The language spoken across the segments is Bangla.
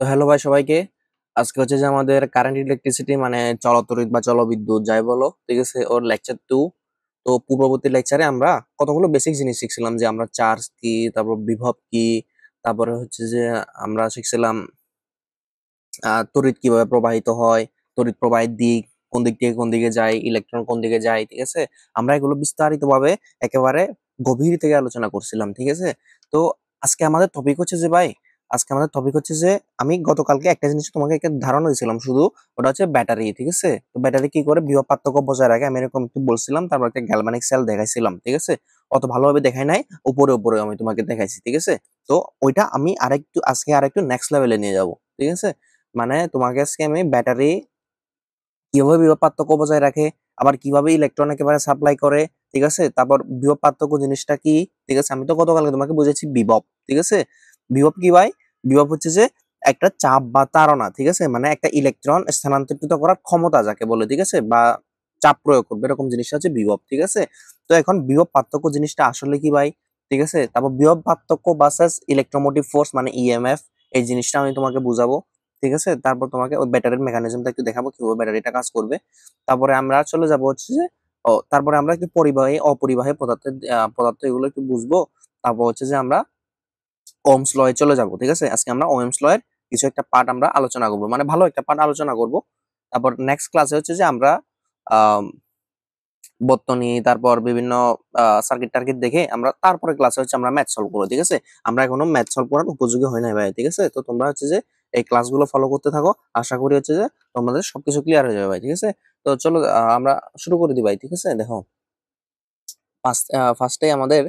তো হ্যালো ভাই সবাইকে। আজকে হচ্ছে যে আমাদের কারেন্ট ইলেকট্রিসিটি মানে চলতড়িৎ বা জলবিদ্যুৎ যাই বলো, ঠিক আছে, ওর লেকচার 2। তো পূর্ববর্তী লেকচারে আমরা কতগুলো বেসিক জিনিস শিখছিলাম, যে আমরা চার্জ কি, তারপর বিভব কি, তারপরে হচ্ছে যে আমরা শিখছিলাম তড়িৎ কিভাবে প্রবাহিত হয়, তড়িৎ প্রবাহের দিক, কোন দিক থেকে কোন দিকে যায়, ইলেকট্রন কোন দিকে যায়, ঠিক আছে। আমরা এগুলো বিস্তারিত ভাবে একেবারে গভীর থেকে আলোচনা করছিলাম, ঠিক আছে। তো আজকে আমাদের টপিক হচ্ছে যে ভাই, আজকে আমাদের টপিক হচ্ছে যে আমি গতকালকে একটা জিনিস তোমাকে একটা ধারণা দিয়েছিলাম শুধু, ওটা হচ্ছে ব্যাটারি, ঠিক আছে। তো ব্যাটারি কি করে বিভব পার্থক্য বজায় রাখে আমি এরকম একটু বলছিলাম, তারপর একটা গ্যালভানিক সেল দেখাইছিলাম, ঠিক আছে। অত ভালোভাবে দেখাই নাই, উপরে উপরে আমি তোমাকে দেখাইছি, ঠিক আছে। তো ওইটা আমি আরেকটু আজকে আরেকটু নেক্সট লেভেলে নিয়ে যাব, ঠিক আছে। মানে তোমাকে আজকে আমি ব্যাটারি কিভাবে বিভব পার্থক্য বজায় রাখে, আবার কিভাবে ইলেকট্রন একেবারে সাপ্লাই করে, ঠিক আছে। তারপর বিভব পার্থক্য জিনিসটা কি, ঠিক আছে। আমি তো গতকালকে তোমাকে বুঝেছি বিভব, ঠিক আছে। বিভব কি ভাই? বিভব হচ্ছে যে একটা চাপ বা তাড়না, ঠিক আছে, মানে একটা ইলেকট্রন স্থানান্তরিত করার ক্ষমতা যাকে বলে, ঠিক আছে, বা চাপ প্রয়োগ করবে এরকম জিনিসটা হচ্ছে বিভব, ঠিক আছে। তো এখন বিভব পার্থক্য জিনিসটা আসলে কি ভাই, ঠিক আছে। তারপর বিভব পার্থক্য ভার্সাস ইলেকট্রোমোটিভ ফোর্স মানে ইএমএফ, এই জিনিসটা আমি তোমাকে বুঝাবো, ঠিক আছে। তারপর তোমাকে ওই ব্যাটারির মেকানিজমটা একটু দেখাবো কিভাবে ব্যাটারিটা কাজ করবে। তারপরে আমরা চলে যাব হচ্ছে যে তারপরে আমরা একটু পরিবাহী অপরিবাহী পদার্থের পদার্থ এগুলো একটু বুঝবো। তারপর হচ্ছে যে আমরা ওহমস ল এ চলে যাব, ঠিক আছে। আজকে আমরা ওহমস ল এর কিছু একটা পার্ট আমরা আলোচনা করবো, মানে ভালো একটা পার্ট আলোচনা করব। তারপর নেক্সট ক্লাসে হচ্ছে যে আমরা আহ বর্তনী, তারপর বিভিন্ন সার্কিট টার্কিট দেখে আমরা তারপরে ক্লাসে হচ্ছে আমরা ম্যাথ সলভ করবো, ঠিক আছে। আমরা এখনো ম্যাথ সলভ করার উপযোগী হয় নাই ভাই, ঠিক আছে। তো তোমরা হচ্ছে যে এই ক্লাসগুলো ফলো করতে থাকো, আশা করি হচ্ছে যে তোমাদের সবকিছু ক্লিয়ার হয়ে যাবে ভাই, ঠিক আছে। তো চলো আমরা শুরু করে দিই ভাই, ঠিক আছে। দেখো, ফার্স্টে আমাদের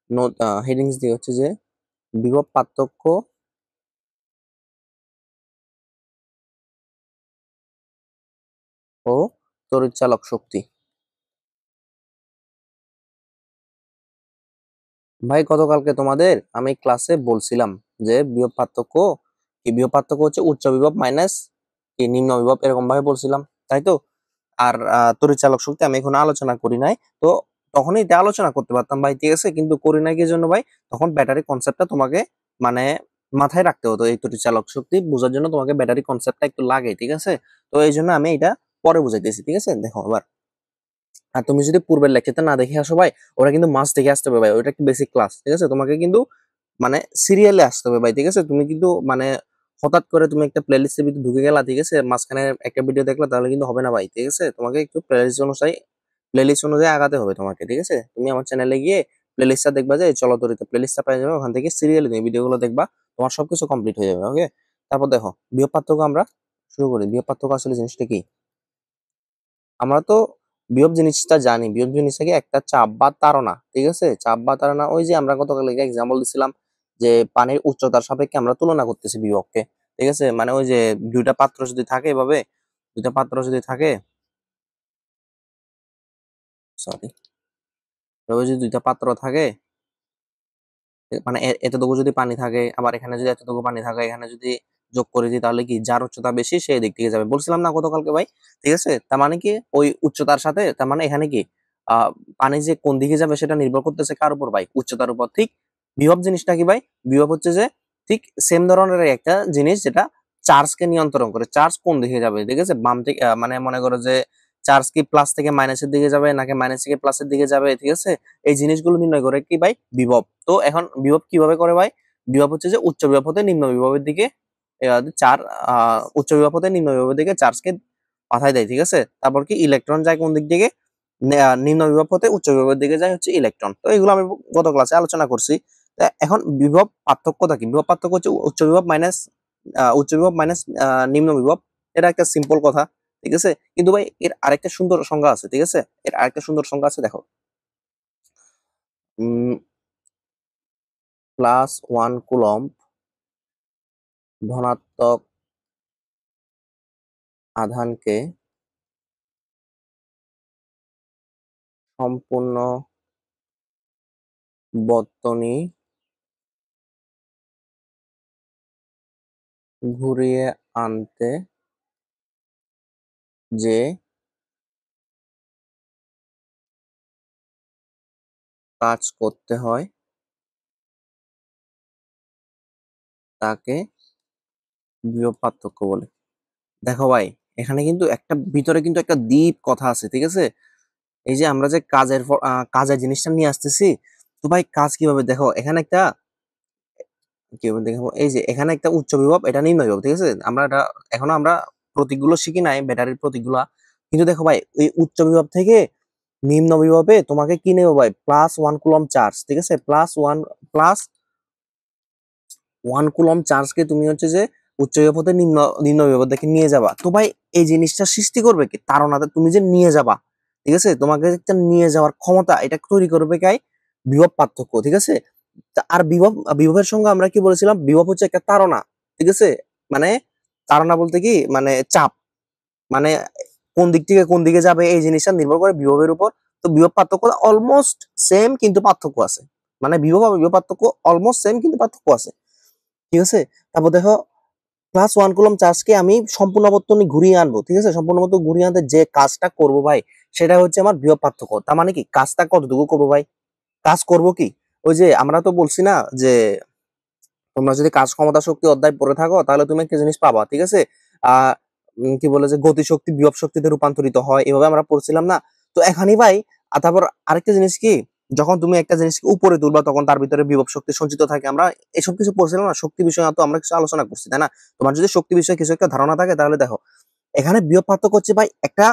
নোট হেডিংস দিয়ে হচ্ছে যে বিভব পার্থক্য ও তড়িৎচালক শক্তি। ভাই গতকালকে তোমাদের আমি ক্লাসে বলছিলাম যে বিভব পার্থক্য কি, বিভব পার্থক্য হচ্ছে উচ্চ বিভব মাইনাস কি নিম্ন বিভব, এরকম ভাবে বলছিলাম, তাই তো। আর তড়িৎচালক শক্তি আমি এখন আলোচনা করি নাই, তো তখনই এটা আলোচনা করতে পারতাম ভাই, ঠিক আছে, কিন্তু করি নাই কি জন্য ভাই, তখন ব্যাটারি কনসেপ্টটা তোমাকে মানে মাথায় রাখতে হতো। এই তড়িৎচালক শক্তি বোঝার জন্য তোমাকে ব্যাটারি কনসেপ্টটা একটু লাগে, ঠিক আছে। তো এই জন্য আমি এটা পরে বুঝাইতেছি, ঠিক আছে। দেখো এবার, আর তুমি যদি পূর্বের লেকচারটা না দেখে আসো ভাই, ওরা কিন্তু মাস দেখে আসতে হবে ভাই, ওটা একটা বেসিক ক্লাস, ঠিক আছে। তোমাকে কিন্তু মানে সিরিয়ালে আসতে হবে ভাই, ঠিক আছে। তুমি কিন্তু মানে হঠাৎ করে তুমি একটা প্লেলিস্টের ভিতরে ঢুকে গেলা, ঠিক আছে, মাঝখানে একটা ভিডিও দেখলা, তাহলে কিন্তু হবে না ভাই, ঠিক আছে। তোমাকে একটু প্লেলিস্ট অনুযায়ী আগাতে হবে তোমাকে, ঠিক আছে। তুমি আমার চ্যানেলে গিয়ে প্লেলিস্টটা দেখবা, যে চলতরিতে প্লেলিস্টটা পাই যাবে, ওখান থেকে সিরিয়ালি তুমি ভিডিওগুলো দেখবা, তোমার সবকিছু কমপ্লিট হয়ে যাবে, ওকে। তারপর দেখো বিভব পার্থক্য আমরা শুরু করি। বিভব পার্থক্য আসলে জিনিসটা কি? আমরা তো বিভব জিনিসটা জানি, বিভব জিনিসটা কি একটা চাপ বা তাড়না, ঠিক আছে। চাপ বা তাড়না, ওই যে আমরা গতকাল এক্সাম্পল দিছিলাম যে পানির উচ্চতার সাপেক্ষে আমরা তুলনা করতেছি বিভবকে, ঠিক আছে। মানে ওই যে দুইটা পাত্র যদি থাকে এভাবে, দুইটা পাত্র যদি থাকে, সরি, এভাবে যদি দুইটা পাত্র থাকে, মানে এতটুকু যদি পানি থাকে, আবার এখানে যদি এতটুকু পানি থাকে, এখানে যদি যোগ করে দিই, তাহলে কি যার উচ্চতা বেশি সেই দিক থেকে যাবে, বলছিলাম না গতকালকে ভাই, ঠিক আছে। তার মানে কি ওই উচ্চতার সাথে, তার মানে এখানে কি আহ পানি যে কোন দিকে যাবে সেটা নির্ভর করতেছে কার উপর ভাই, উচ্চতার উপর, ঠিক। বিভব জিনিসটা কি ভাই? বিভব হচ্ছে যে ঠিক সেম ধরনের একটা জিনিস, যেটা চার্জকে নিয়ন্ত্রণ করে, চার্জ কোন দিকে যাবে, ঠিক আছে, বাম থেকে মানে মনে করো যে চার্জ কি প্লাস থেকে মাইনাসের দিকে যাবে নাকি মাইনাস থেকে প্লাসের দিকে যাবে, ঠিক আছে। এই জিনিসগুলো নির্ণয় করে কি ভাই বিভব। তো এখন বিভব কিভাবে করে ভাই? বিভব হচ্ছে যে উচ্চ বিভব হতে নিম্ন বিভবের দিকে চার উচ্চ বিভব হতে নিম্ন বিভবের দিকে চার্জকে পাঠায় দেয়, ঠিক আছে। তারপর কি ইলেকট্রন যায় কোন দিক দিকে? নিম্ন বিভব হতে উচ্চ বিভবের দিকে যায় হচ্ছে ইলেকট্রন। তো এগুলো আমি গত ক্লাসে আলোচনা করছি। তা এখন বিভব পার্থক্যটা কি? বিভব পার্থক্য হচ্ছে উচ্চ বিভব মাইনাস নিম্ন বিভব। এটা একটা সিম্পল কথা, ঠিক আছে। কিন্তু ভাই এর আরেকটা সুন্দর সংজ্ঞা আছে, ঠিক আছে। এর আরেকটা সুন্দর সংজ্ঞা আছে, দেখো। +1 কুলম্ব ধনাত্মক আধানকে সম্পূর্ণ বর্তনী ঘুরিয়ে আনতে যে কাজ করতে হয়, তাকে বিভব পার্থক্য বলে। দেখো ভাই, এখানে কিন্তু একটা ভিতরে কিন্তু একটা ডিপ কথা আছে, ঠিক আছে? এই যে আমরা যে কাজের জিনিসটা নিয়ে আসতেছি, তো ভাই কাজ কিভাবে দেখো, এখানে একটা কিভাবে দেখাবো, এই যে এখানে একটা উচ্চ বিভব, এটা নিম্ন বিভব, ঠিক আছে? আমরা এটা এখনো আমরা প্রতীকগুলো শিখি নাই, ব্যাটারির প্রতীকগুলা। কিন্তু দেখো ভাই, এই উচ্চ বিভব থেকে নিম্ন বিভবে তোমাকে কি নেবো ভাই, +1 কুলম্ব চার্জ, ঠিক আছে? +1 কুলম্ব চার্জকে তুমি হচ্ছে যে উচ্চ বিভব হতে নিম্ন নিম্ন বিভব দেখে নিয়ে যাবা। তো ভাই এই জিনিসটা সৃষ্টি করবে কি, তাড়নাতে তুমি যে নিয়ে যাবা, ঠিক আছে? তোমাকে একটা নিয়ে যাওয়ার ক্ষমতা এটা তৈরি করবে কে, বিভব পার্থক্য, ঠিক আছে? আর বিভবের সঙ্গে আমরা কি বলেছিলাম, বিভব হচ্ছে একটা তাড়না, ঠিক আছে? মানে তাড়না বলতে কি, মানে চাপ, মানে কোন দিক থেকে কোন দিকে যাবে এই জিনিসটা নির্ভর করে বিভবের উপর। তো বিভব পার্থক্য অলমোস্ট সেম, কিন্তু পার্থক্য আছে। মানে বিভব আর বিভব পার্থক্য অলমোস্ট সেম, কিন্তু পার্থক্য আছে, ঠিক আছে? তারপর দেখো, +1 কুলম্ব চার্জকে আমি সম্পূর্ণ বর্তনী ঘুরিয়ে আনবো, ঠিক আছে? সম্পূর্ণ বর্তনী ঘুরিয়ে আনতে যে কাজটা করবো ভাই, সেটা হচ্ছে আমার বিভব পার্থক্য। তার মানে কি, কাজটা কতটুকু করবো ভাই, কাজ করব কি, ওই যে আমরা তো বলছি না যে তোমরা যদি কাজ ক্ষমতা শক্তি অধ্যায় পড়ে থাকো, তাহলে তুমি একটা জিনিস পাবা, ঠিক আছে? আহ কি বলে যে গতি শক্তি বিভব শক্তিতে রূপান্তরিত হয়, এভাবে আমরা পড়ছিলাম না? তো এখানেই ভাই, তারপর আরেকটা জিনিস কি, যখন তুমি একটা জিনিসকে উপরে তুলবা তখন তার ভিতরে বিভব শক্তি সঞ্চিত থাকে। আমরা এসব কিছু পড়ছিলাম না, শক্তি বিষয়ে তো আমরা কিছু আলোচনা করছি, তাই না? তোমার যদি শক্তি বিষয়ে কিছু একটা ধারণা থাকে, তাহলে দেখো এখানে বিভব পার্থক্য হচ্ছে ভাই একটা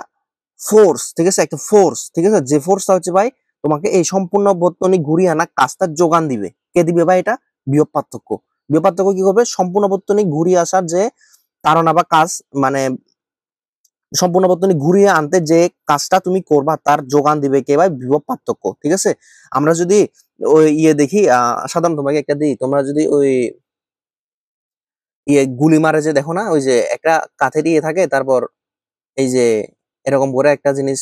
ফোর্স, ঠিক আছে? একটা ফোর্স, ঠিক আছে? যে ফোর্সটা হচ্ছে ভাই তোমাকে এই সম্পূর্ণ বর্তনী ঘুরিয়ে আনা কাজটা যোগান দিবে, কে দিবে ভাই? এটা বিভব পার্থক্য। বিভব পার্থক্য কি করবে, সম্পূর্ণ বর্তনী ঘুরিয়ে আসার যে তাড়না বা কাজ, মানে সম্পূর্ণ বর্তনী ঘুরিয়ে আনতে যে কাজটা তুমি করবা তার যোগান দিবে কে ভাই, বিভব পার্থক্য, ঠিক আছে? আমরা যদি ওই ইয়ে দেখি, সাধারণ তোমাকে একটা দিই, তোমরা যদি ওই ইয়ে গুলি মারে যে দেখো না, ওই যে একটা কাঠের ইয়ে থাকে, তারপর এই যে এরকম করে একটা জিনিস,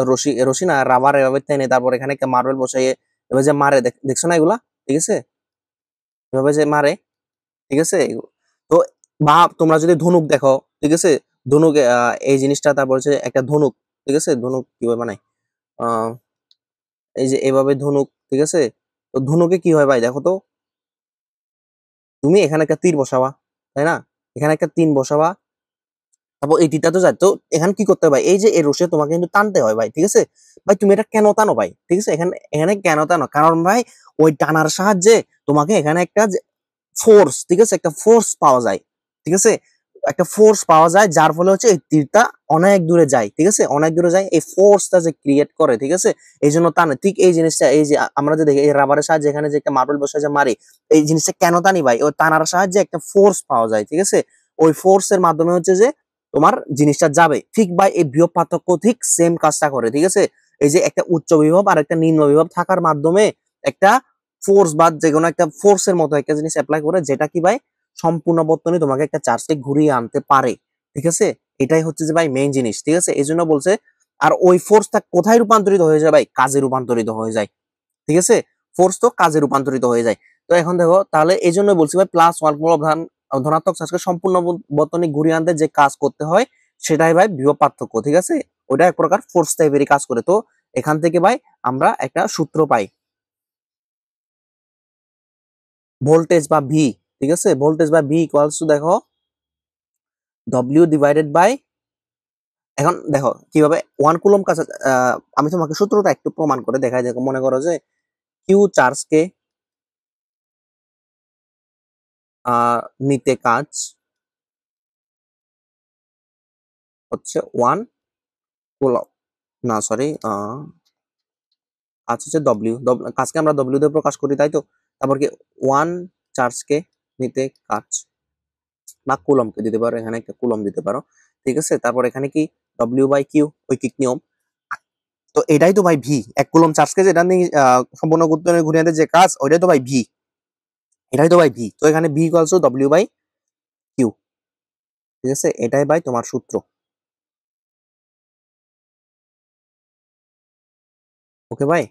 রশি রশি না, রাবার এভাবে টেনে তারপর এখানে একটা মার্বেল বসাইয়ে এভাবে যে মারে, দেখছো না এগুলা, ঠিক আছে? এভাবে যে মারে, ঠিক আছে? তো বা তোমরা যদি ধনুক দেখো, ঠিক আছে? ধনুক, এই জিনিসটা, তারপর হচ্ছে একটা ধনুক, ঠিক আছে? ধনুক কিভাবে বানায়, আহ এই যে এভাবে ধনুক, ঠিক আছে? তো ধনুকে কি হয় ভাই, দেখো তো, তুমি এখানে একটা তীর বসাবা, তাই না? এখানে একটা তীর বসাবা, তারপর এই তীরটা তো যায়, তো এখানে কি করতে হবে ভাই, এই যে এই রশি তোমাকে কিন্তু টানতে হয় ভাই, ঠিক আছে? ভাই তুমি এটা কেন টানো ভাই, ঠিক আছে? এখানে এখানে কেন টানো, কারণ ভাই ওই টানার সাহায্যে তোমাকে এখানে একটা ফোর্স, ঠিক আছে? একটা ফোর্স পাওয়া যায়, ঠিক আছে? একটা ফোর্স পাওয়া যায়, যার ফলে হচ্ছে এই তীরটা অনেক দূরে যায়, ঠিক আছে? অনেক দূরে যায়, এই ফোর্সটা যে ক্রিয়েট করে, ঠিক আছে? এই জন্য টানে। ঠিক এই জিনিসটা, এই যে আমরা যে দেখি এই রাবারের সাহায্যে এখানে যে একটা মার্বেল বসে যে মারি, এই জিনিসটা কেন টানি ভাই, ওই টানার সাহায্যে একটা ফোর্স পাওয়া যায়, ঠিক আছে? ওই ফোর্সের মাধ্যমে হচ্ছে যে তোমার জিনিসটা যাবে, ঠিক ভাই এই বিভব পার্থক্য ঠিক সেম কাজটা করে, ঠিক আছে? এই যে একটা উচ্চ বিভব আর একটা নিম্ন বিভব থাকার মাধ্যমে একটা ফোর্স বা যে কোনো একটা ফোর্সের মতো একটা জিনিস অ্যাপ্লাই করে, যেটা কি ভাই সম্পূর্ণ বর্তনী তোমাকে একটা চার্জকে ঘুরিয়ে আনতে পারে, ঠিক আছে? এটাই হচ্ছে যে ভাই মেইন জিনিস, ঠিক আছে? এই জন্য বলছে। আর ওই ফোর্সটা কোথায় রূপান্তরিত হয়ে যায় ভাই, কাজে রূপান্তরিত হয়ে যায়, ঠিক আছে? ফোর্স তো কাজে রূপান্তরিত হয়ে যায়। তো এখন দেখো, তাহলে এই জন্য বলছি ভাই, +1 কুলম্ব ধনাত্মক চার্জকে সম্পূর্ণ বর্তনী ঘুরিয়ে আনতে যে কাজ করতে হয়, সেটাই ভাই বিভব পার্থক্য, ঠিক আছে? ওটা এক প্রকার ফোর্স টাইপেরই কাজ করে। তো এখান থেকে ভাই আমরা একটা সূত্র পাই, ভোল্টেজ বা ভি, ঠিক আছে? ভোল্টেজ বা ভি ইকুয়ালস টু দেখো ডব্লিউ ডিভাইডেড বাই, এখন দেখো কিভাবে 1 কুলম্ব কাছে, আমি তোমাকে সূত্রটা একটু প্রমাণ করে দেখাই। দেখো, মনে করো যে কিউ চার্জকে নিতে কাজ হচ্ছে 1 কুলম্ব, না সরি, কাজ হচ্ছে ডব্লিউ, কাজকে আমরা ডব্লিউ দিয়ে প্রকাশ করি, তাই তো? তারপর কি, 1 চার্জকে নিতে কাজ, বা কুলম্বকে দিতে পারো, এখানে একটা কুলম্ব দিতে পারো, ঠিক আছে? তারপর এখানে কি, ডব্লিউ বাই কিউ, ঐকিক নিয়ম। তো এটাই তো ভাই ভি, 1 কুলম্ব চার্জকে যেটা নিয়ে সম্পূর্ণ গুরুত্ব ঘুরিয়ে যে কাজ, ওইটাই তো ভাই ভি, এটাই তো ভাই ভি। তো এখানে V equals to W by Q, ঠিক আছে? এটাই ভাই তোমার সূত্র। ওকে ভাই,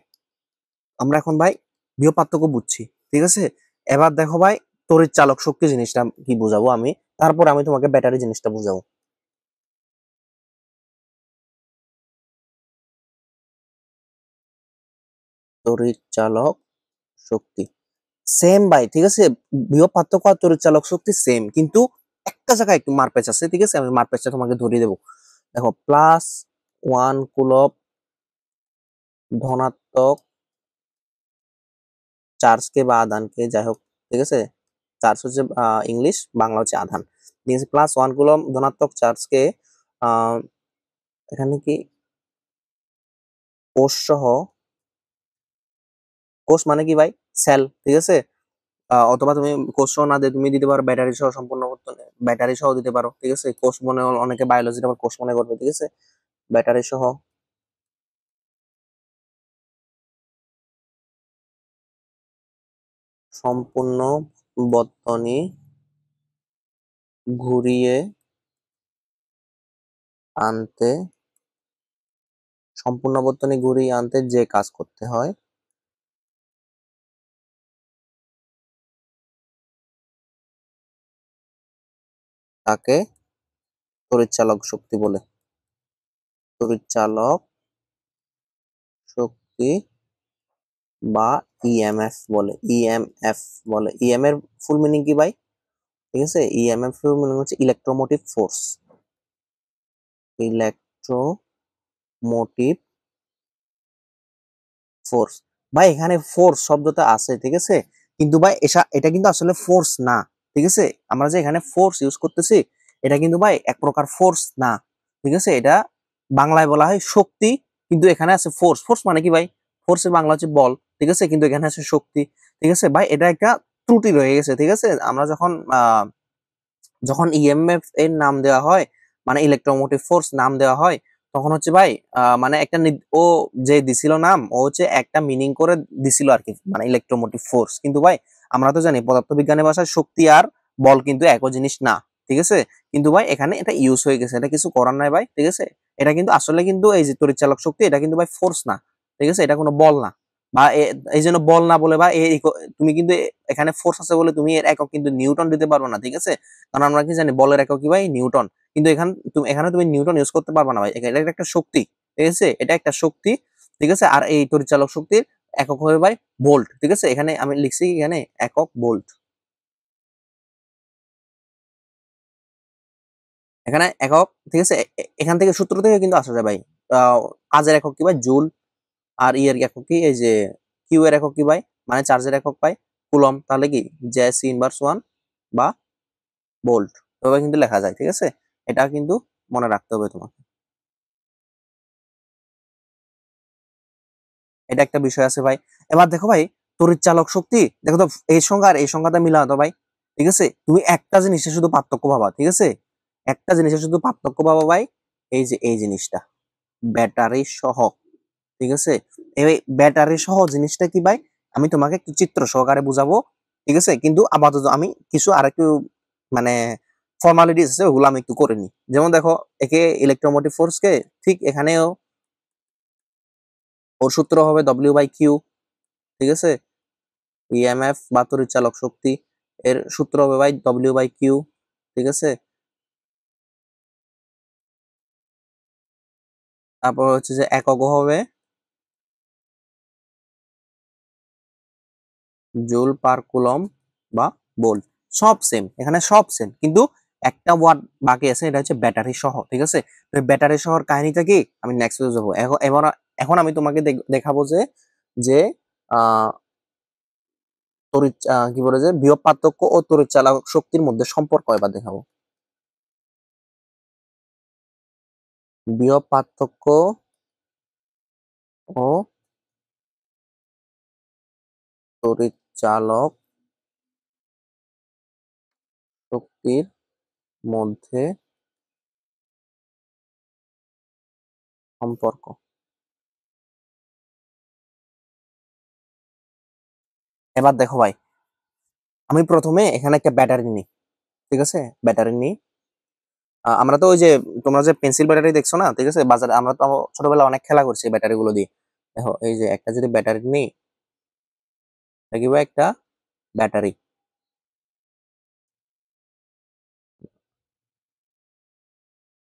আমরা এখন ভাই বিভব পার্থক্য বুঝছি, ঠিক আছে? এবার দেখো ভাই, তড়িৎ চালক শক্তি জিনিসটা কি বুঝাবো আমি, তারপর আমি তোমাকে ব্যাটারি জিনিসটা বুঝাবো। তড়িৎ চালক শক্তি সেম ভাই, ঠিক আছে? বিভব পার্থক্য আর তড়িৎ চালক শক্তি সেম, কিন্তু একটা জায়গায় একটু মারপ্যাচ আছে, ঠিক আছে, আমি মারপ্যাচটা তোমাকে ধরিয়ে দেবো। দেখো +1 কুলম্ব ধনাত্মক চার্জকে বা আধানকে, যাই হোক, ঠিক আছে, চার্জ হচ্ছে ইংলিশ, বাংলা হচ্ছে আধান, ঠিক আছে, +1 কুলম্ব ধনাত্মক চার্জকে এখানে কি কোষ সহ, কোষ মানে কি ভাই, সেল, ঠিক আছে, অথবা তুমি কোষ সহ না দিয়ে তুমি দিতে পারো ব্যাটারি সহ, সম্পূর্ণ ব্যাটারি সহ দিতে পারো, ঠিক আছে, কোষ মনে অনেকে বায়োলজিটা আবার কোষ মনে করবে, ঠিক আছে, ব্যাটারি সহ সম্পূর্ণ বর্তনী ঘুরিয়ে আনতে, সম্পূর্ণ বর্তনী ঘুরিয়ে আনতে যে কাজ করতে হয় তাকে তড়িৎচালক শক্তি বলে। তড়িৎচালক শক্তি বা ইএমএফ বলে, ইএমএফ বলে। ইএম এর ফুল মিনিং কি ভাই, ঠিক আছে, ইএমএফ ফুল মিনিং হচ্ছে ইলেকট্রোমোটিভ ফোর্স, ইলেকট্রোমোটিভ ফোর্স। ভাই এখানে ফোর্স শব্দটা আছে, ঠিক আছে, কিন্তু ভাই এটা কিন্তু আসলে ফোর্স না, ঠিক আছে, আমরা যে এখানে ফোর্স ইউজ করতেছি এটা কিন্তু ভাই এক প্রকার ফোর্স না, ঠিক আছে, এটা বাংলায় বলা হয় শক্তি, কিন্তু এখানে আছে ফোর্স। ফোর্স মানে কি ভাই, ফোর্সের বাংলা হচ্ছে বল, ঠিক আছে, কিন্তু এখানে আছে শক্তি, ঠিক আছে ভাই, এটা একটা ত্রুটি রয়ে গেছে, ঠিক আছে, আমরা যখন যখন ইএমএফ এর নাম দেওয়া হয়, মানে ইলেকট্রোমোটিভ ফোর্স নাম দেওয়া হয়, তখন হচ্ছে ভাই মানে একটা ও যে দিছিল নাম, ও হচ্ছে একটা মিনিং করে দিছিল আর কি, মানে ইলেকট্রোমোটিভ ফোর্স, কিন্তু ভাই আমরা তো জানি পদার্থবিজ্ঞানের ভাষায় শক্তি আর বল কিন্তু একই জিনিস না, ঠিক আছে, কিন্তু ভাই এখানে এটা ইউজ হয়ে গেছে, এটা কিছু করার নাই ভাই, ঠিক আছে, এটা কিন্তু আসলে কিন্তু এই যে তড়িৎচালক শক্তি এটা কিন্তু ভাই ফোর্স না, ঠিক আছে, এটা কোনো বল না, বা এই জন্য বল না বলে, বা তুমি কিন্তু এখানে ফোর্স আছে বলে তুমি এর একক কিন্তু নিউটন দিতে পারবে না, ঠিক আছে, কারণ আমরা কি জানি বলের একক কি ভাই, নিউটন, কিন্তু এখানে তুমি নিউটন ইউজ করতে পারবে না ভাই, এটা একটা শক্তি, ঠিক আছে, এটা একটা শক্তি, ঠিক আছে, আর এই পরিচালক শক্তির একক হবে ভাই ভোল্ট, ঠিক আছে, এখানে আমি লিখছি এখানে একক ভোল্ট, এখানে একক, ঠিক আছে, এখান থেকে সূত্র থেকে কিন্তু আসা যায় ভাই, কাজের একক কি ভাই জুল, আর এর একক কি এই যে কিউ এর একক কি ভাই, মানে চার্জের একক পাই কুলম, তাহলে কি জেসি ইনভার্স 1 বা ভোল্ট, এভাবে কিন্তু লেখা যায়, ঠিক আছে, এটা কিন্তু মনে রাখতে হবে তোমাকে, এটা একটা বিষয় আছে ভাই। এবার দেখো ভাই, তড়িৎ চালক শক্তি দেখো তো, এই সংখ্যা আর এই সংখ্যাটা মিলাও তো ভাই, ঠিক আছে, তুমি একটা জিনিসের শুধু পার্থক্য পাবা, ঠিক আছে, একটা জিনিসের শুধু পার্থক্য পাবা ভাই, এই যে এই জিনিসটা ব্যাটারি সহ, ঠিক আছে, এই ব্যাটারি সহ জিনিসটা কি ভাই, আমি তোমাকে একটু চিত্র সহকারে বুঝাবো, ঠিক আছে, কিন্তু আপাতত আমি কিছু আরেকটু মানে ফর্মালিটিস আছে ওগুলো আমি একটু করে নিই, যেমন দেখো একে ইলেকট্রোমোটিভ ফোর্স কে, ঠিক এখানেও ওর সূত্র হবে W/Q, ঠিক আছে, ইএমএফ বা তড়িৎচালক শক্তি এর সূত্র হবে ভাই W/Q, ঠিক আছে, তারপর হচ্ছে যে একক হবে জুল পার কুলম বা ভোল্ট, সব সেম, এখানে সব সেম, কিন্তু একটা ওয়ার্ড বাকি আছে, এটা হচ্ছে ব্যাটারি সহ, ঠিক আছে, ব্যাটারি সহর কাহিনীটা কি আমি নেক্সট যাবো, এখন এখন আমি তোমাকে দেখাবো যে যে আহ তড়িৎ কি বলে যে বিভব পার্থক্য ও তড়িৎ চালক শক্তির মধ্যে সম্পর্ক এবার দেখাবো, বিভব পার্থক্য ও তড়িৎ চালক শক্তির মধ্যে সম্পর্ক। এবার দেখো ভাই, আমি প্রথমে এখানে একটা ব্যাটারি নিই, ঠিক আছে, ব্যাটারি নিই, আমরা তো ওই যে তোমরা যে পেন্সিল ব্যাটারি দেখছো না, ঠিক আছে, বাজারে আমরা তো ছোটবেলায় অনেক খেলা করছি ব্যাটারি গুলো দিয়ে, দেখো এই যে একটা যদি ব্যাটারি নিই, দেখি ভাই একটা ব্যাটারি,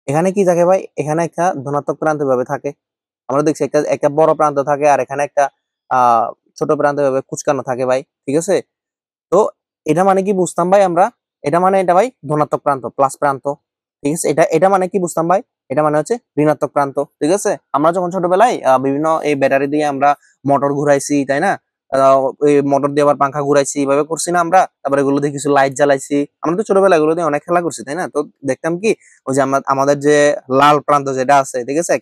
এখানে কি থাকে ভাই, এখানে একটা ধনাত্মক প্রান্ত ভাবে থাকে, আমরা দেখছি একটা একটা বড় প্রান্ত থাকে, আর এখানে একটা আহ ছোট প্রান্ত ভাবে কুচকানো থাকে ভাই, ঠিক আছে, তো এটা মানে কি বুঝতাম ভাই আমরা, এটা মানে এটা ভাই ধনাত্মক প্রান্ত, প্লাস প্রান্ত, ঠিক আছে। এটা এটা মানে কি বুঝতাম ভাই, এটা মানে হচ্ছে ঋণাত্মক প্রান্ত, ঠিক আছে। আমরা যখন ছোটবেলায় বিভিন্ন এই ব্যাটারি দিয়ে আমরা মোটর ঘুরাইছি, তাই না? এই মোটর দিয়ে আবার পাংখা ঘুরাইছি, এইভাবে করছি না আমরা। তারপরে এগুলো দিয়ে কিছু লাইট জ্বালাইছি, আমরা তো ছোটবেলায় এগুলো দিয়ে অনেক খেলা করছি, তাই না? তো দেখতাম কি, ওই যে আমাদের যে লাল প্রান্ত যেটা আছে, ঠিক আছে,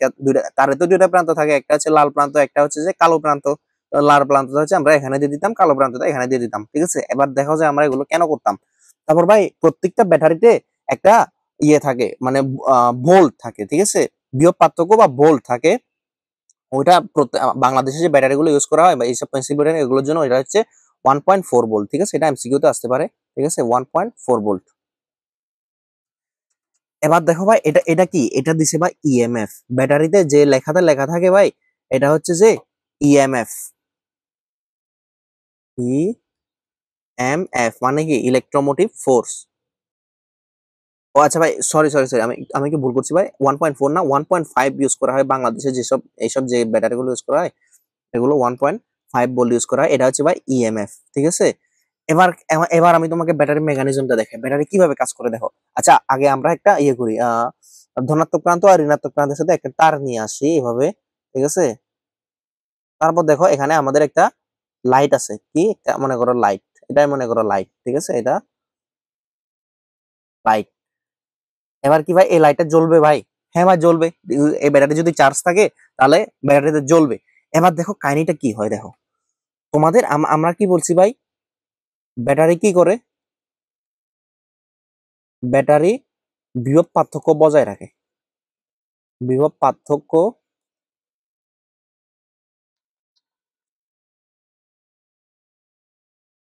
তারে তো দুইটা প্রান্ত থাকে, একটা হচ্ছে লাল প্রান্ত, একটা হচ্ছে যে কালো প্রান্ত। তো লাল প্রান্তটা হচ্ছে আমরা এখানে দিয়ে দিতাম, কালো প্রান্তটা এখানে দিয়ে দিতাম, ঠিক আছে। এবার দেখা যায় আমরা এগুলো কেন করতাম। তারপর ভাই প্রত্যেকটা ব্যাটারিতে একটা ইয়ে থাকে, মানে ভোল্ট থাকে, ঠিক আছে, বিভব পার্থক্য বা ভোল্ট থাকে। ওইটা বাংলাদেশে যে ব্যাটারি গুলো ইউজ করা হয় বা এইসব পেন্সিল ব্যাটারি এগুলোর জন্য এটা হচ্ছে 1.4 ভোল্ট, ঠিক আছে। এটা এমসিকিউ তে আসতে পারে, ঠিক আছে, 1.4 ভোল্ট। এবার দেখো ভাই, এটা এটা কি, এটা দিছে ভাই ইএমএফ। ব্যাটারিতে যে লেখা থাকে ভাই, এটা হচ্ছে যে ইএমএফ। ইএমএফ মানে কি, ইলেকট্রোমোটিভ ফোর্স। ও আচ্ছা ভাই, সরি সরি সরি, আমি আমি কি ভুল করছি ভাই, 1.4 না 1.5 ইউজ করা হয় বাংলাদেশে, যেসব এইসব যে ব্যাটারি গুলো ইউজ করা হয় এগুলো 1.5 ভোল্ট ইউজ করা হয়। এটা হচ্ছে ভাই ইএমএফ, ঠিক আছে। এবার এবার আমি তোমাকে ব্যাটারি মেকানিজমটা দেখাই, ব্যাটারি কিভাবে কাজ করে দেখো। আচ্ছা আগে আমরা একটা ইয়ে করি, ধনাত্মক প্রান্ত আর ঋণাত্মক প্রান্তের সাথে একটা তার নিয়ে আসি এভাবে, ঠিক আছে। তারপর দেখো এখানে আমাদের একটা লাইট আছে, কি মনে করো লাইট, এটাই মনে করো লাইট, ঠিক আছে, এটা লাইট। এবার কি ভাই এই লাইটটা জ্বলবে ভাই? হ্যাঁ ভাই জ্বলবে, এই ব্যাটারি যদি চার্জ থাকে তাহলে ব্যাটারিতে জ্বলবে। এবার দেখো কাহিনীটা কি হয় দেখো, তোমাদের আমরা কি বলছি ভাই, ব্যাটারি কি করে, ব্যাটারি বিভব পার্থক্য বজায় রাখে, বিভব পার্থক্য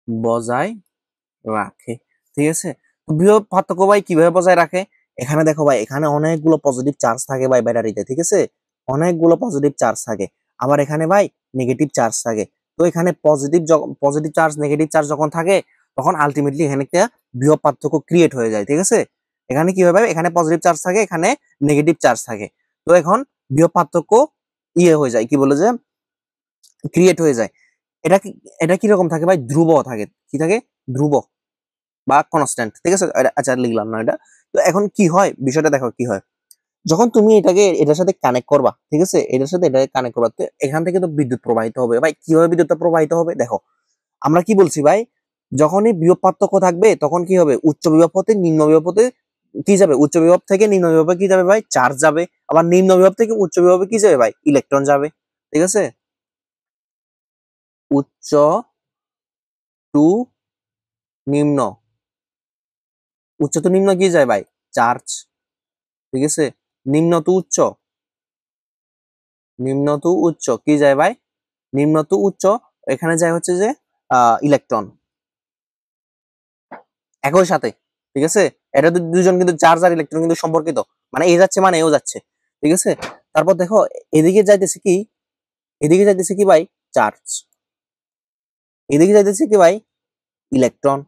বজায় রাখে, ঠিক আছে। বিভব পার্থক্য ভাই কিভাবে বজায় রাখে, এখানে দেখো ভাই, এখানে অনেকগুলো পজিটিভ চার্জ থাকে ভাই ব্যাটারিতে, ঠিক আছে, অনেকগুলো পজিটিভ চার্জ থাকে। আবার এখানে ভাই নেগেটিভ চার্জ থাকে। তো এখানে পজিটিভ চার্জ নেগেটিভ চার্জ যখন থাকে, তখন আলটিমেটলি এখানে একটা বিভব পার্থক্য ক্রিয়েট হয়ে যায়, ঠিক আছে। এখানে কি হবে, এখানে পজিটিভ চার্জ থাকে, এখানে নেগেটিভ চার্জ থাকে। তো এখন বিভব পার্থক্য ইয়ে হয়ে যায়, কি বলে যে ক্রিয়েট হয়ে যায়। এটা কি, এটা কিরকম থাকে ভাই, ধ্রুব থাকে, কি থাকে, ধ্রুব বা কনস্ট্যান্ট, ঠিক আছে। আচ্ছা লিখলাম না এটা। তো এখন কি হয় বিষয়টা দেখো কি হয়, যখন তুমি এটাকে এটার সাথে কানেক্ট করবা, ঠিক আছে, এটার সাথে এটাকে কানেক্ট করবা, তো এখান থেকে তো বিদ্যুৎ প্রবাহিত হবে ভাই। কিভাবে বিদ্যুৎটা প্রবাহিত হবে দেখো, আমরা কি বলছি ভাই, যখনই বিভব পার্থক্য থাকবে তখন কি হবে, উচ্চ বিভব হতে নিম্ন বিভব হতে কি যাবে, উচ্চ বিভব থেকে নিম্ন বিভবে কি যাবে ভাই, চার্জ যাবে। আবার নিম্ন বিভব থেকে উচ্চ বিভবে কি যাবে ভাই, ইলেকট্রন যাবে, ঠিক আছে। উচ্চ টু নিম্ন, উচ্চ টু নিম্ন কি যায় ভাই, চার্জ, ঠিক আছে। নিম্ন টু উচ্চ, নিম্ন টু উচ্চ কি যায় ভাই, নিম্ন টু উচ্চ, এখানে যায় হচ্ছে যে ইলেকট্রন একই সাথে, ঠিক আছে। এটা দুজন কিন্তু চার্জ আর ইলেকট্রন কিন্তু সম্পর্কিত, মানে এ যাচ্ছে মানে এও যাচ্ছে, ঠিক আছে। তারপর দেখো এদিকে যাইতেছে কি, এদিকে যাইতেছে কি ভাই, চার্জ, এদিকে যাইতেছে কি ভাই, ইলেকট্রন,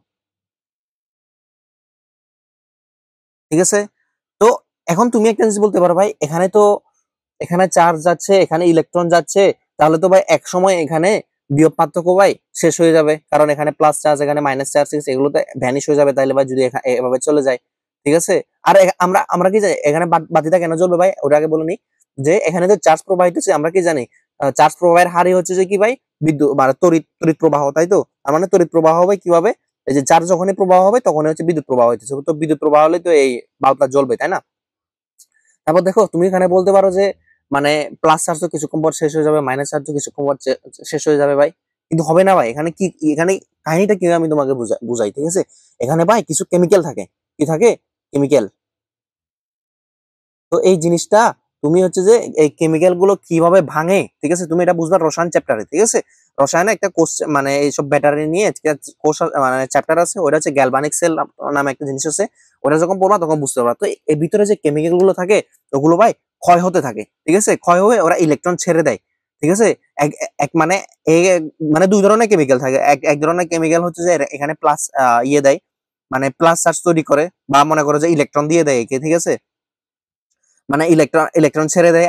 ঠিক আছে। তো এখন তুমি একটা জিনিস বলতে পারো ভাই, এখানে তো এখানে চার্জ যাচ্ছে, এখানে ইলেকট্রন যাচ্ছে, তাহলে তো ভাই এক সময় এখানে বিভব পার্থক্য ভাই শেষ হয়ে যাবে, কারণ এখানে প্লাস চার্জ এখানে মাইনাস চার্জ, এগুলো তো ভ্যানিশ হয়ে যাবে তাইলে ভাই, যদি এভাবে চলে যায়, ঠিক আছে। আর আমরা আমরা কি জানি এখানে বাতিটা কেন জ্বলবে ভাই, ওটা আগে বলে নি, যে এখানে যে চার্জ প্রবাহিত হচ্ছে আমরা কি জানি, চার্জ প্রবাহের হারই হচ্ছে যে কি ভাই, বিদ্যুৎ মানে তড়িৎ তড়িৎ প্রবাহ, তাই তো। তার মানে তড়িৎ প্রবাহ হবে কিভাবে, এই যে চার্জ যখনই প্রবাহ হবে তখনই হচ্ছে বিদ্যুৎ প্রবাহ হইতেছে, তো বিদ্যুৎ প্রবাহ হলে তো এই বাল্বটা জ্বলবে, তাই না। তারপর দেখো তুমি এখানে বলতে পারো যে মানে প্লাস চার্জও কিছুক্ষণ পর শেষ হয়ে যাবে, মাইনাস চার্জও কিছুক্ষণ পর শেষ হয়ে যাবে ভাই, কিন্তু হবে না ভাই। এখানে কি, এখানে কাহিনীটা কি আমি তোমাকে বুঝাই, ঠিক আছে। এখানে ভাই কিছু কেমিক্যাল থাকে, কি থাকে, কেমিক্যাল। তো এই জিনিসটা তুমি হচ্ছে যে এই কেমিক্যাল গুলো কিভাবে ভাঙে, ঠিক আছে, তুমি এটা বুঝবা রসায়ন চ্যাপ্টারে, ঠিক আছে। রসায়নে একটা কোর্স মানে এইসব ব্যাটারি নিয়ে কোর্স মানে চ্যাপ্টার আছে, ওটা হচ্ছে গ্যালভানিক সেল নামে একটা জিনিস আছে। ওটা যখন পড়বা তখন বুঝতে পারবা। তো এর ভিতরে যে কেমিক্যাল গুলো থাকে ওগুলো ভাই ক্ষয় হতে থাকে, ঠিক আছে, ক্ষয় হয়ে ওরা ইলেকট্রন ছেড়ে দেয়, ঠিক আছে। এক এক মানে এই মানে দুই ধরনের কেমিক্যাল থাকে, এক ধরনের কেমিক্যাল হচ্ছে যে এখানে প্লাস ইয়ে দেয়, মানে প্লাস চার্জ তৈরি করে, বা মনে করো যে ইলেকট্রন দিয়ে দেয় একে, ঠিক আছে। মানে ইলেকট্রন ইলেকট্রন ছেড়ে দেয়,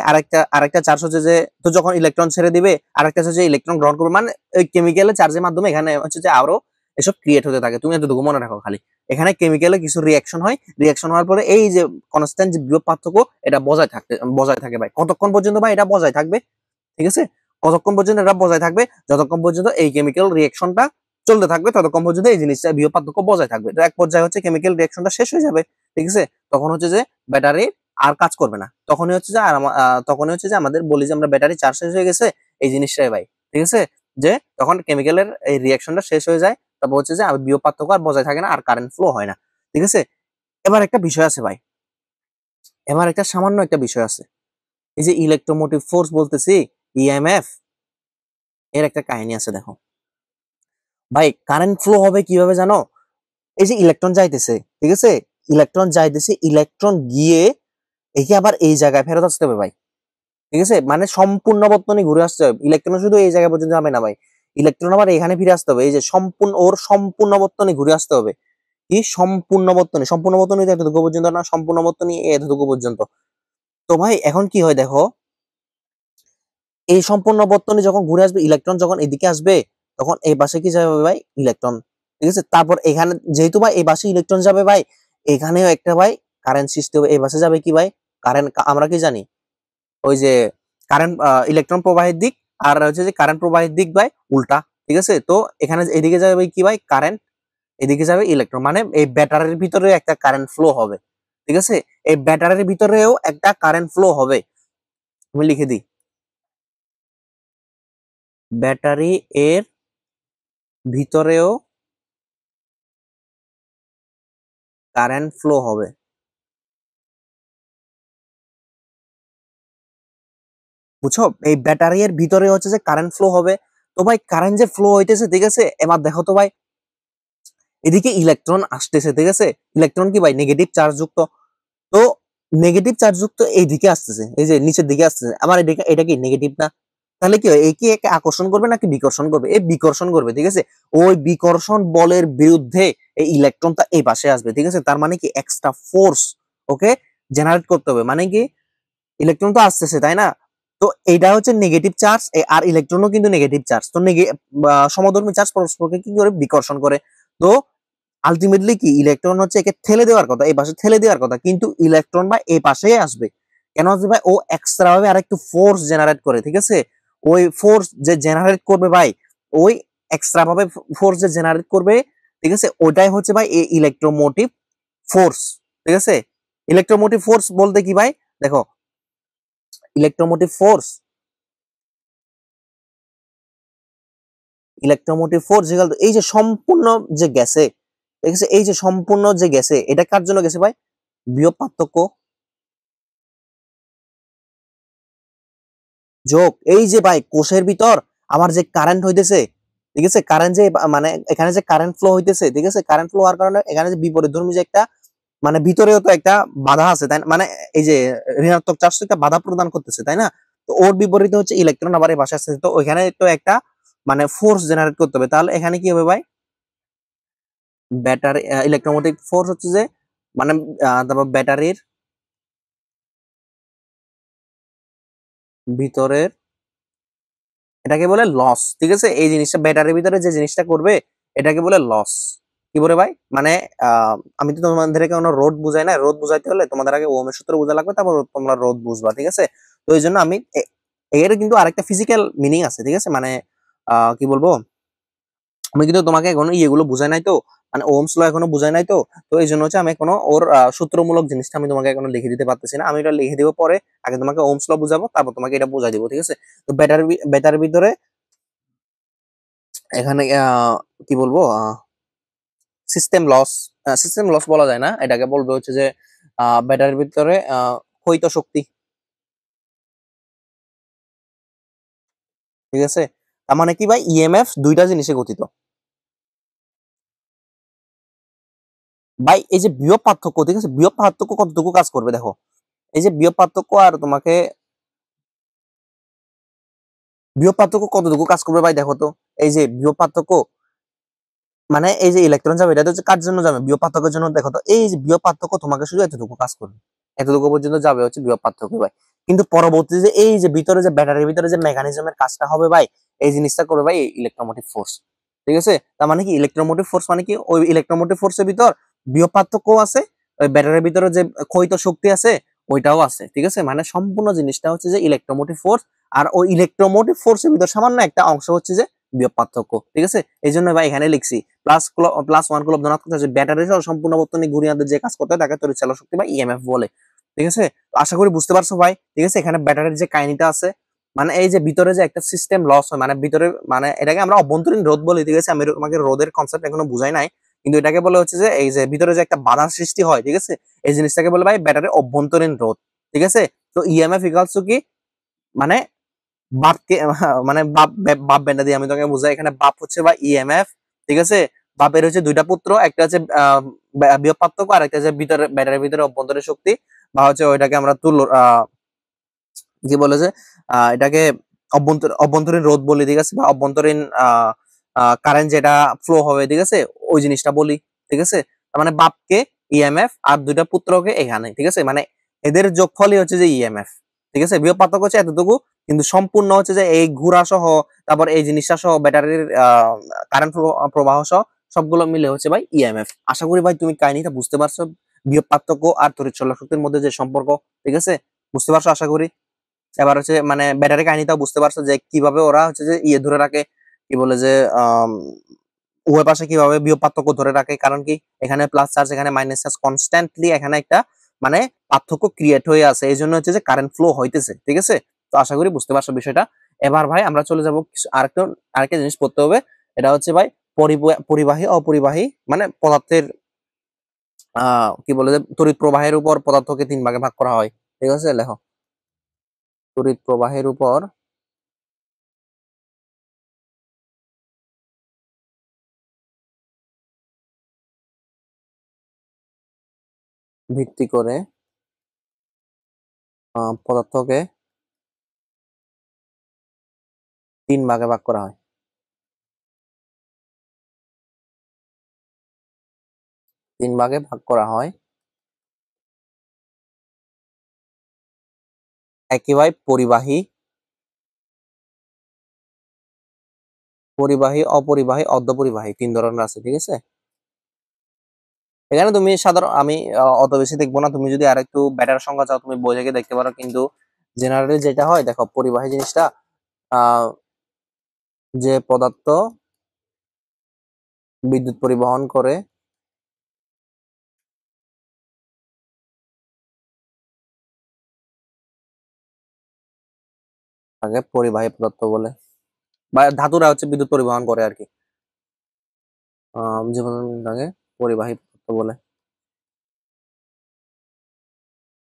আরেকটা চার্জ হচ্ছে যে, তো যখন ইলেকট্রন ছেড়ে দিবে আরেকটা হচ্ছে যে ইলেকট্রন গ্রহণ করবে, মানে ওই কেমিক্যালের চার্জের মাধ্যমে এখানে হচ্ছে যে আরো এসব ক্রিয়েট হতে থাকে। তুমি এতটুকু মনে রাখো খালি। এখানে কেমিক্যালে কিছু রিয়াকশন হয়, রিয়াকশন হওয়ার পরে এই যে কনস্ট্যান্ট যে বিভব পার্থক্য এটা বজায় থাকে ভাই। কতক্ষণ পর্যন্ত ভাই এটা বজায় থাকবে? ঠিক আছে, কতক্ষণ পর্যন্ত এটা বজায় থাকবে? যতক্ষণ পর্যন্ত এই কেমিক্যাল রিয়াকশনটা চলতে থাকবে ততক্ষণ পর্যন্ত এই জিনিসটা বিভব পার্থক্য বজায় থাকবে। তো এক পর্যায়ে হচ্ছে কেমিক্যাল রিয়াকশনটা শেষ হয়ে যাবে, ঠিক আছে, তখন হচ্ছে যে ব্যাটারি আর কাজ করবে না। তখনই হচ্ছে যে তখনই হচ্ছে যে আমাদের বলি যে আমরা ব্যাটারি চার্জ শেষ হয়ে গেছে এই জিনিসটাই ভাই, ঠিক আছে, যে তখন কেমিক্যালের এই রিয়াকশনটা শেষ হয়ে যায়, তারপর হচ্ছে যে বিভব পার্থক্য আর বজায় থাকে না, আর কারেন্ট ফ্লো হয় না, ঠিক আছে। এবার একটা বিষয় আছে ভাই, এবার একটা সামান্য একটা বিষয় আছে, এই যে ইলেকট্রোমোটিভ ফোর্স বলতেছি, ইএমএফ, এর একটা কাহিনী আছে দেখো ভাই। কারেন্ট ফ্লো হবে কিভাবে জানো? এই যে ইলেকট্রন যাইতেছে, ঠিক আছে, ইলেকট্রন যাইতেছে, ইলেকট্রন গিয়ে একে আবার এই জায়গায় ফেরত আসতে হবে ভাই, ঠিক আছে, মানে সম্পূর্ণ বর্তনী ঘুরে আসতে হবে। ইলেকট্রন শুধু এই জায়গায় পর্যন্ত যাবে না ভাই, ইলেকট্রন আবার এখানে ফিরে আসতে হবে, এই যে সম্পূর্ণ ওর সম্পূর্ণ বর্তনী ঘুরে আসতে হবে। কি সম্পূর্ণ বর্তনী? সম্পূর্ণ বর্তনী এতটুকু পর্যন্ত না, সম্পূর্ণ বর্তনী এতটুকু পর্যন্ত। তো ভাই এখন কি হয় দেখো, এই সম্পূর্ণ বর্তনী যখন ঘুরে আসবে, ইলেকট্রন যখন এদিকে আসবে, তখন এই পাশে কি যাবে ভাই? ইলেকট্রন, ঠিক আছে। তারপর এখানে যেহেতু ভাই এই পাশে ইলেকট্রন যাবে ভাই, এখানেও একটা ভাই কারেন্ট সৃষ্টি হবে। এই পাশে যাবে কি ভাই? কারেন্ট। আমরা কি জানি ওই যে কারেন্ট, ইলেকট্রন প্রবাহের দিক আর হচ্ছে যে কারেন্ট প্রবাহের দিক ভাই উল্টা, ঠিক আছে। তো এখানে এদিকে যাবে ভাই কি ভাই? কারেন্ট, এদিকে যাবে ইলেকট্রন, মানে এই ব্যাটারির ভিতরে একটা কারেন্ট ফ্লো হবে, ঠিক আছে। এই ব্যাটারির ভিতরেও একটা কারেন্ট ফ্লো হবে। আমি লিখে দিই, ব্যাটারি এর ভিতরেও কারেন্ট ফ্লো হবে। বুঝছো? এই ব্যাটারি এর ভিতরে হচ্ছে যে কারেন্ট ফ্লো হবে। তো ভাই কারেন্ট যে ফ্লো হইতেছে, ঠিক আছে, এবার দেখো তো ভাই, এদিকে ইলেকট্রন আসতেছে, ঠিক আছে, ইলেকট্রন কি ভাই নেগেটিভ চার্জ যুক্ত। তো নেগেটিভ চার্জ যুক্ত এইদিকে আসতেছে, এই যে নিচের দিকে আসতেছে, আমার এদিকে, এটা কি নেগেটিভ না? তাহলে কি হয়, এই কি একে আকর্ষণ করবে নাকি বিকর্ষণ করবে? এই বিকর্ষণ করবে, ঠিক আছে। ওই বিকর্ষণ বলের বিরুদ্ধে এই ইলেকট্রনটা এই পাশে আসবে, ঠিক আছে। তার মানে কি এক্সট্রা ফোর্স ওকে জেনারেট করতে হবে, মানে কি ইলেকট্রন তো আসতেছে, তাই না? তো এইটা হচ্ছে নেগেটিভ চার্জ, আর ইলেকট্রনও কিন্তু নেগেটিভ চার্জ। তো সমধর্মী চার্জ পরস্পরকে কি করে? বিকর্ষণ করে। তো আলটিমেটলি কি ইলেকট্রন হচ্ছে একে ঠেলে দেওয়ার কথা, এই পাশে ঠেলে দেওয়ার কথা, কিন্তু ইলেকট্রন বা এই পাশেই আসবে। কেন আসবে ভাই? ও এক্সট্রা ভাবে আরেকটু ফোর্স জেনারেট করে, ঠিক আছে। ওই ফোর্স যে জেনারেট করবে ভাই, ওই এক্সট্রা ভাবে ফোর্স যে জেনারেট করবে, ঠিক আছে, ওটাই হচ্ছে ভাই এই ইলেকট্রোমোটিভ ফোর্স, ঠিক আছে। ইলেকট্রোমোটিভ ফোর্স বলতে কি ভাই? দেখো, ইলেকট্রোমোটিভ ফোর্স, ইলেকট্রোমোটিভ ফোর্স এই যে সম্পূর্ণ যে গেছে, ঠিক আছে, এই যে সম্পূর্ণ যে গেছে, এটা কার জন্য গেছে ভাই? বিভব পার্থক্য যোগ। এই যে ভাই কোষের ভিতর আমার যে কারেন্ট হইতেছে, ঠিক আছে, কারেন্ট যে মানে এখানে যে কারেন্ট ফ্লো হইতেছে, ঠিক আছে, কারেন্ট ফ্লো হওয়ার কারণে এখানে যে বিপরীতধর্মী যে একটা মানে ভিতরেও তো একটা বাধা আছে, তাই না? মানে এই যে ঋণাত্মক চার্জ তো একটা বাধা প্রদান করতেছে, তাই না? তো ওর বিপরীতে হচ্ছে ইলেকট্রন আবার এই পাশে আসছে, তো ওইখানে তো একটা মানে ফোর্স জেনারেট করতে হবে। তাহলে এখানে কি হবে ভাই? ব্যাটারি ইলেকট্রোমোটিভ ফোর্স হচ্ছে যে মানে তারপর ব্যাটারির ভিতরের, এটাকে বলে লস, ঠিক আছে। এই জিনিসটা ব্যাটারির ভিতরে যে জিনিসটা করবে এটাকে বলে লস। কি বলে ভাই? মানে আমি তো তোমাদেরকে কোনো রোদ বুঝাই না, রোদ বুঝাইতে হলে তোমাদের আগে ওহমের সূত্র বোঝা লাগবে, তারপর তোমরা রোদ বুঝবা, ঠিক আছে। তো এই জন্য আমি এর কিন্তু আরেকটা ফিজিক্যাল মিনিং আছে, ঠিক আছে, মানে কি বলবো, আমি কিন্তু তোমাকে এখনো ইয়েগুলো বুঝাই নাই তো, মানে ওহমস ল এখনো বুঝাই নাই তো। তো এই জন্য হচ্ছে আমি এখনো ওর সূত্রমূলক জিনিসটা আমি তোমাকে এখনো লিখে দিতে পারতেছি না। আমি এটা লিখে দিব পরে, আগে তোমাকে ওহমস ল বুঝাবো, তারপর তোমাকে এটা বুঝাই দিব, ঠিক আছে। তো ব্যাটারির ভিতরে এখানে কি বলবো, সিস্টেম লস, সিস্টেম লস বলা যায় না, এটাকে বলবে হচ্ছে যে ব্যাটারির ভিতরে ক্ষয়িত শক্তি, ঠিক আছে। তার মানে কি ভাই? ইএমএফ দুইটা জিনিসে গঠিত ভাই। এই যে বিভব পার্থক্য, ঠিক আছে, বিভব পার্থক্য কতটুকু কাজ করবে দেখো, এই যে বিভব পার্থক্য আর তোমাকে বিভব পার্থক্য কতটুকু কাজ করবে ভাই দেখো তো। এই যে বিভব পার্থক্য মানে এই যে ইলেকট্রন যাবে, এটা হচ্ছে কার জন্য যাবে? বিভব পার্থক্যের জন্য। দেখো তো এই যে বিভব পার্থক্য তোমাকে শুধু এতটুকু কাজ করবে, এতটুকু পর্যন্ত যাবে হচ্ছে বিভব পার্থক্য ভাই। কিন্তু পরবর্তী যে এই যে ভিতরে যে ব্যাটারির ভিতরে যে মেকানিজমের কাজটা হবে ভাই, এই জিনিসটা করবে ভাই ইলেকট্রোমোটিভ ফোর্স, ঠিক আছে। তার মানে কি ইলেকট্রোমোটিভ ফোর্স মানে কি ওই ইলেকট্রোমোটিভ ফোর্সের ভিতর বিভব পার্থক্য আছে, ওই ব্যাটারির ভিতরে যে ক্ষয়িত শক্তি আছে ওইটাও আছে। ঠিক আছে, মানে সম্পূর্ণ জিনিসটা হচ্ছে যে ইলেকট্রোমোটিভ ফোর্স, আর ওই ইলেকট্রোমোটিভ ফোর্সের ভিতর সামান্য একটা অংশ হচ্ছে যে বিভব পার্থক্য। ঠিক আছে, এই জন্য ভাই এখানে লিখছি প্লাস ওয়ান কুলম্ব ধনাত্মক চার্জে ব্যাটারি সহ সম্পূর্ণ বর্তনী ঘুরিয়াতে যে কাজ করতে হয় তাকে তড়িৎ চালক শক্তি বা ইএমএফ বলে। ঠিক আছে, তো আশা করি বুঝতে পারছো ভাই। ঠিক আছে, এখানে ব্যাটারির যে কাহিনীটা আছে, মানে এই যে ভিতরে যে একটা সিস্টেম লস হয়, মানে ভিতরে মানে এটাকে আমরা অভ্যন্তরীণ রোধ বলি। ঠিক আছে, আমি তোমাকে রোধের কনসেপ্ট এখনো বুঝাই নাই, কিন্তু এটাকে বলে হচ্ছে যে এই যে ভিতরে যে একটা বাধার সৃষ্টি হয়, ঠিক আছে, এই জিনিসটাকে বলে ভাই ব্যাটারির অভ্যন্তরীণ রোধ। ঠিক আছে, তো ইএমএফ ইকুয়ালস টু কি, মানে বাপকে মানে বাপ বেন্ডা দিয়ে আমি তোকে বুঝাই, এখানে বাপ হচ্ছে বা ইএমএফ। ঠিক আছে, বাপের হচ্ছে দুইটা পুত্র, একটা হচ্ছে বিভব পার্থক্য আর একটা হচ্ছে ভিতরে ব্যাটারির ভিতরে অভ্যন্তরীণ শক্তি, বা হচ্ছে ওইটাকে আমরা তুল কি বলে যে এটাকে অভ্যন্তরীণ রোধ বলি। ঠিক আছে, বা অভ্যন্তরীণ কারেন্ট যেটা ফ্লো হবে, ঠিক আছে, ওই জিনিসটা বলি। ঠিক আছে, তার মানে বাপকে ইএমএফ আর দুইটা পুত্রকে এখানে। ঠিক আছে, মানে এদের যোগফলই হচ্ছে যে ইএমএফ। ঠিক আছে, বিভব পার্থক্য হচ্ছে এতটুকু, কিন্তু সম্পূর্ণ হচ্ছে যে এই ঘোরা সহ, তারপর এই জিনিসটা সহ, ব্যাটারির কারেন্ট প্রবাহ সহ সবগুলো মিলে হচ্ছে ভাই ইএমএফ। আশা করি ভাই তুমি কাহিনীটা বুঝতে পারছো, বিভব পার্থক্য আর তড়িৎ চলক শক্তির মধ্যে যে সম্পর্ক। ঠিক আছে, বুঝতে পারছো আশা করি। এবার হচ্ছে মানে ব্যাটারি কাহিনীটাও বুঝতে পারছো যে কিভাবে ওরা হচ্ছে যে ইয়ে ধরে রাখে, কি বলে যে উভয় পাশে কিভাবে বিভব পার্থক্য ধরে রাখে। কারণ কি, এখানে প্লাস চার্জ এখানে মাইনাস চার্জ, কনস্ট্যান্টলি এখানে একটা মানে পার্থক্য ক্রিয়েট হয়ে আছে, এই জন্য হচ্ছে যে কারেন্ট ফ্লো হইতেছে। ঠিক আছে, তো আশা করি বুঝতে পারছো বিষয়টা। এবার ভাই আমরা চলে যাব আরেকটা জিনিস পড়তে হবে, এটা হচ্ছে ভাই পরিবাহী অপরিবাহী মানে পদার্থের কি বলে যে তড়িৎ প্রবাহের উপর পদার্থকে তিন ভাগে ভাগ করা হয়। ঠিক আছে, লেখো তড়িৎ প্রবাহের উপর ভিত্তি করে পদার্থকে তিন ভাগে ভাগ করা হয়। তিন ভাগে ভাগ করা হয়। একই ভাই পরিবাহী, পরিবাহী অপরিবাহী অর্ধপরিবাহী তিন ধরনের আছে। ঠিক আছে, এখানে তুমি সাধারণ আমি অত বেশি দেখবো না, তুমি যদি আরেকটু ব্যাটার সংখ্যা চাও তুমি বই থেকে দেখতে পারো, কিন্তু জেনারেলি যেটা হয় দেখো, পরিবাহী জিনিসটা আহ যে পদার্থ বিদ্যুৎ পরিবহন করে, তাকে পরিবাহী পদার্থ বলে, বা ধাতুরা হচ্ছে বিদ্যুৎ পরিবহন করে আর কি, যেমন তাকে পরিবাহী পদার্থ বলে।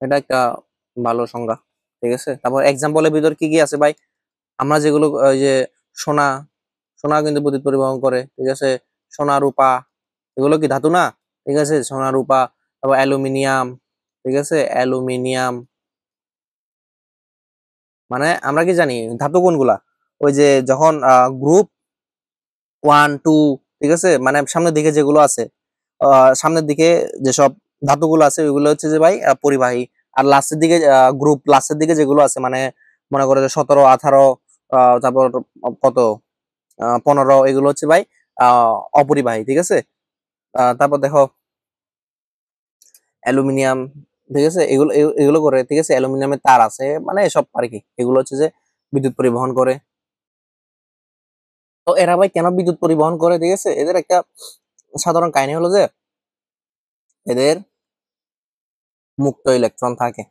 এটা একটা ভালো সংজ্ঞা। ঠিক আছে, তারপর এক্সাম্পলের ভিতর কি কি আছে ভাই, আমরা যেগুলো ওই যে সোনা, সোনা কিন্তু বিদ্যুৎ পরিবহন করে। ঠিক আছে, সোনা রূপা এগুলো কি ধাতু না? ঠিক আছে, সোনা রূপা, তারপর অ্যালুমিনিয়াম। ঠিক আছে, অ্যালুমিনিয়াম মানে আমরা কি জানি ধাতু কোনগুলা, ওই যে যখন গ্রুপ ওয়ান টু, ঠিক আছে, মানে সামনের দিকে যেগুলো আছে, সামনের দিকে যেসব ধাতুগুলো আছে ওইগুলো হচ্ছে যে ভাই পরিবাহী। আর লাস্টের দিকে গ্রুপ লাস্টের দিকে যেগুলো আছে, মানে মনে করো যে 17 18 তারপর কত 15, এগুলো হচ্ছে ভাই অপরিবাহী। ঠিক আছে, তারপর দেখো অ্যালুমিনিয়াম। ঠিক আছে, এগুলো এগুলো করে। ঠিক আছে, অ্যালুমিনিয়ামের তার আছে, মানে এসব আর কি, এগুলো হচ্ছে যে বিদ্যুৎ পরিবহন করে। তো এরা ভাই কেন বিদ্যুৎ পরিবহন করে? ঠিক আছে, এদের একটা সাধারণ কাহিনী হলো যে এদের মুক্ত ইলেকট্রন থাকে।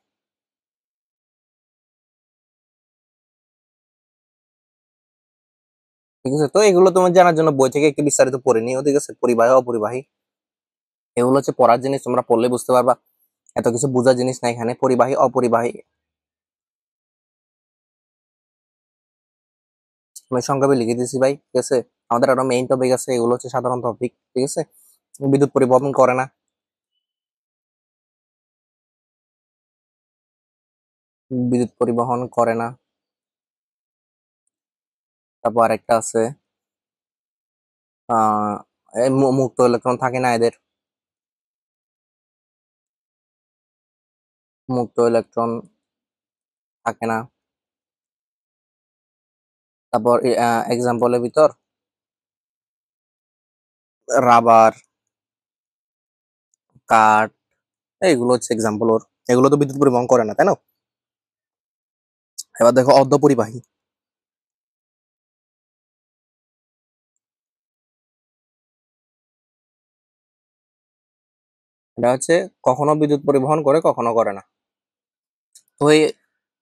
ঠিক আছে, তো এগুলো তোমার জানার জন্য বই থেকে একটু বিস্তারিত পড়ে নিও। ঠিক আছে, পরিবাহী অপরিবাহী এগুলো হচ্ছে পড়ার জিনিস, তোমরা পড়লে বুঝতে পারবা, এত কিছু বোঝার জিনিস না এখানে। পরিবাহী অপরিবাহী আমি সংক্ষেপে লিখে দিয়েছি ভাই। ঠিক আছে, আমাদের আরো মেইন টপিক আছে, এগুলো হচ্ছে সাধারণ টপিক। ঠিক আছে, বিদ্যুৎ পরিবহন করে না, বিদ্যুৎ পরিবহন করে না। তারপর আরেকটা আছে আহ মুক্ত ইলেকট্রন থাকে না এদের, মুক্ত ইলেকট্রন থাকে না। তারপর এক্সাম্পলের ভিতর রাবার, কাঠ, এইগুলো হচ্ছে এক্সাম্পল ওর। এগুলো তো বিদ্যুৎ পরিবহন করে না, তাই না? এবার দেখো অর্ধপরিবাহী। এটা হচ্ছে কখনো বিদ্যুৎ পরিবহন করে, কখনো করে না। তো এই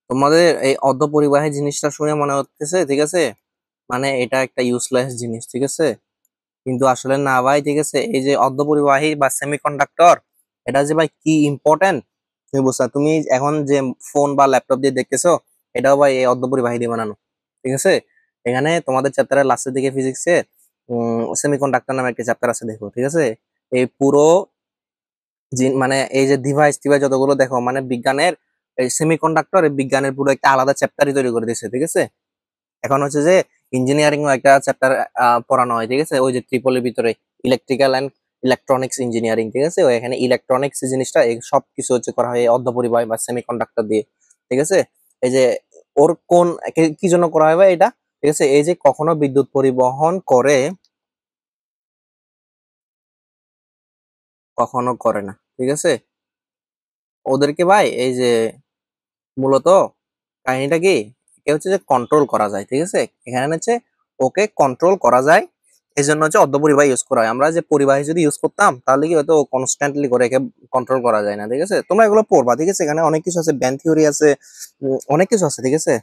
তোমাদের এই অর্ধপরিবাহী জিনিসটা শুনে মনে হচ্ছে, ঠিক আছে, মানে এটা একটা ইউজলেস জিনিস, ঠিক আছে, কিন্তু আসলে না ভাই, ঠিক আছে। এই যে অর্ধপরিবাহী বা সেমিকন্ডাক্টর, এটা যে ভাই কি ইম্পর্টেন্ট তুমি বুঝছো? তুমি এখন যে ফোন বা ল্যাপটপ দিয়ে দেখতেছো, এটাও ভাই এই অর্ধপরিবাহী দিয়ে বানানো, ঠিক আছে। এখানে তোমাদের চ্যাপ্টারের লাস্টের দিকে ফিজিক্সে সেমিকন্ডাক্টর নামে একটা চ্যাপ্টার আছে, দেখো, ঠিক আছে। এই পুরো মানে এই যে ডিভাইস টিভাইস যতগুলো দেখো, মানে বিজ্ঞানের এই সেমিকন্ডাক্টর, এই বিজ্ঞানের পুরো একটা আলাদা চ্যাপ্টারই তৈরি করে দিয়েছে, ঠিক আছে। এখন হচ্ছে যে ইঞ্জিনিয়ারিং একটা চ্যাপ্টার পড়ানো হয়, ঠিক আছে, ওই যে ট্রিপলের ভিতরে ইলেকট্রিক্যাল এন্ড ইলেকট্রনিক্স ইঞ্জিনিয়ারিং, ঠিক আছে। ওই এখানে ইলেকট্রনিক্স জিনিসটা এই সব কিছু হচ্ছে করা হয় অর্ধপরিবাহী বা সেমিকন্ডাক্টর দিয়ে, ঠিক আছে। এই যে ওর কোন কি জন্য করা হয় ভাই এটা, ঠিক আছে, এই যে কখনো বিদ্যুৎ পরিবহন করে, কখনো করে না, ঠিক আছে। ওদেরকে ভাই এই যে মূলত কাহিনীটা কি, একে হচ্ছে যে কন্ট্রোল করা যায়, ঠিক আছে। এখানে হচ্ছে ওকে কন্ট্রোল করা যায়, এই জন্য হচ্ছে অর্ধপরিবাহী ইউজ করা হয়। আমরা যে পরিবাহী যদি ইউজ করতাম, তাহলে কি হয়তো কনস্ট্যান্টলি করে একে কন্ট্রোল করা যায় না, ঠিক আছে। তোমরা এগুলো পড়বা, ঠিক আছে, এখানে অনেক কিছু আছে, ব্যান্ড থিওরি আছে, অনেক কিছু আছে, ঠিক আছে।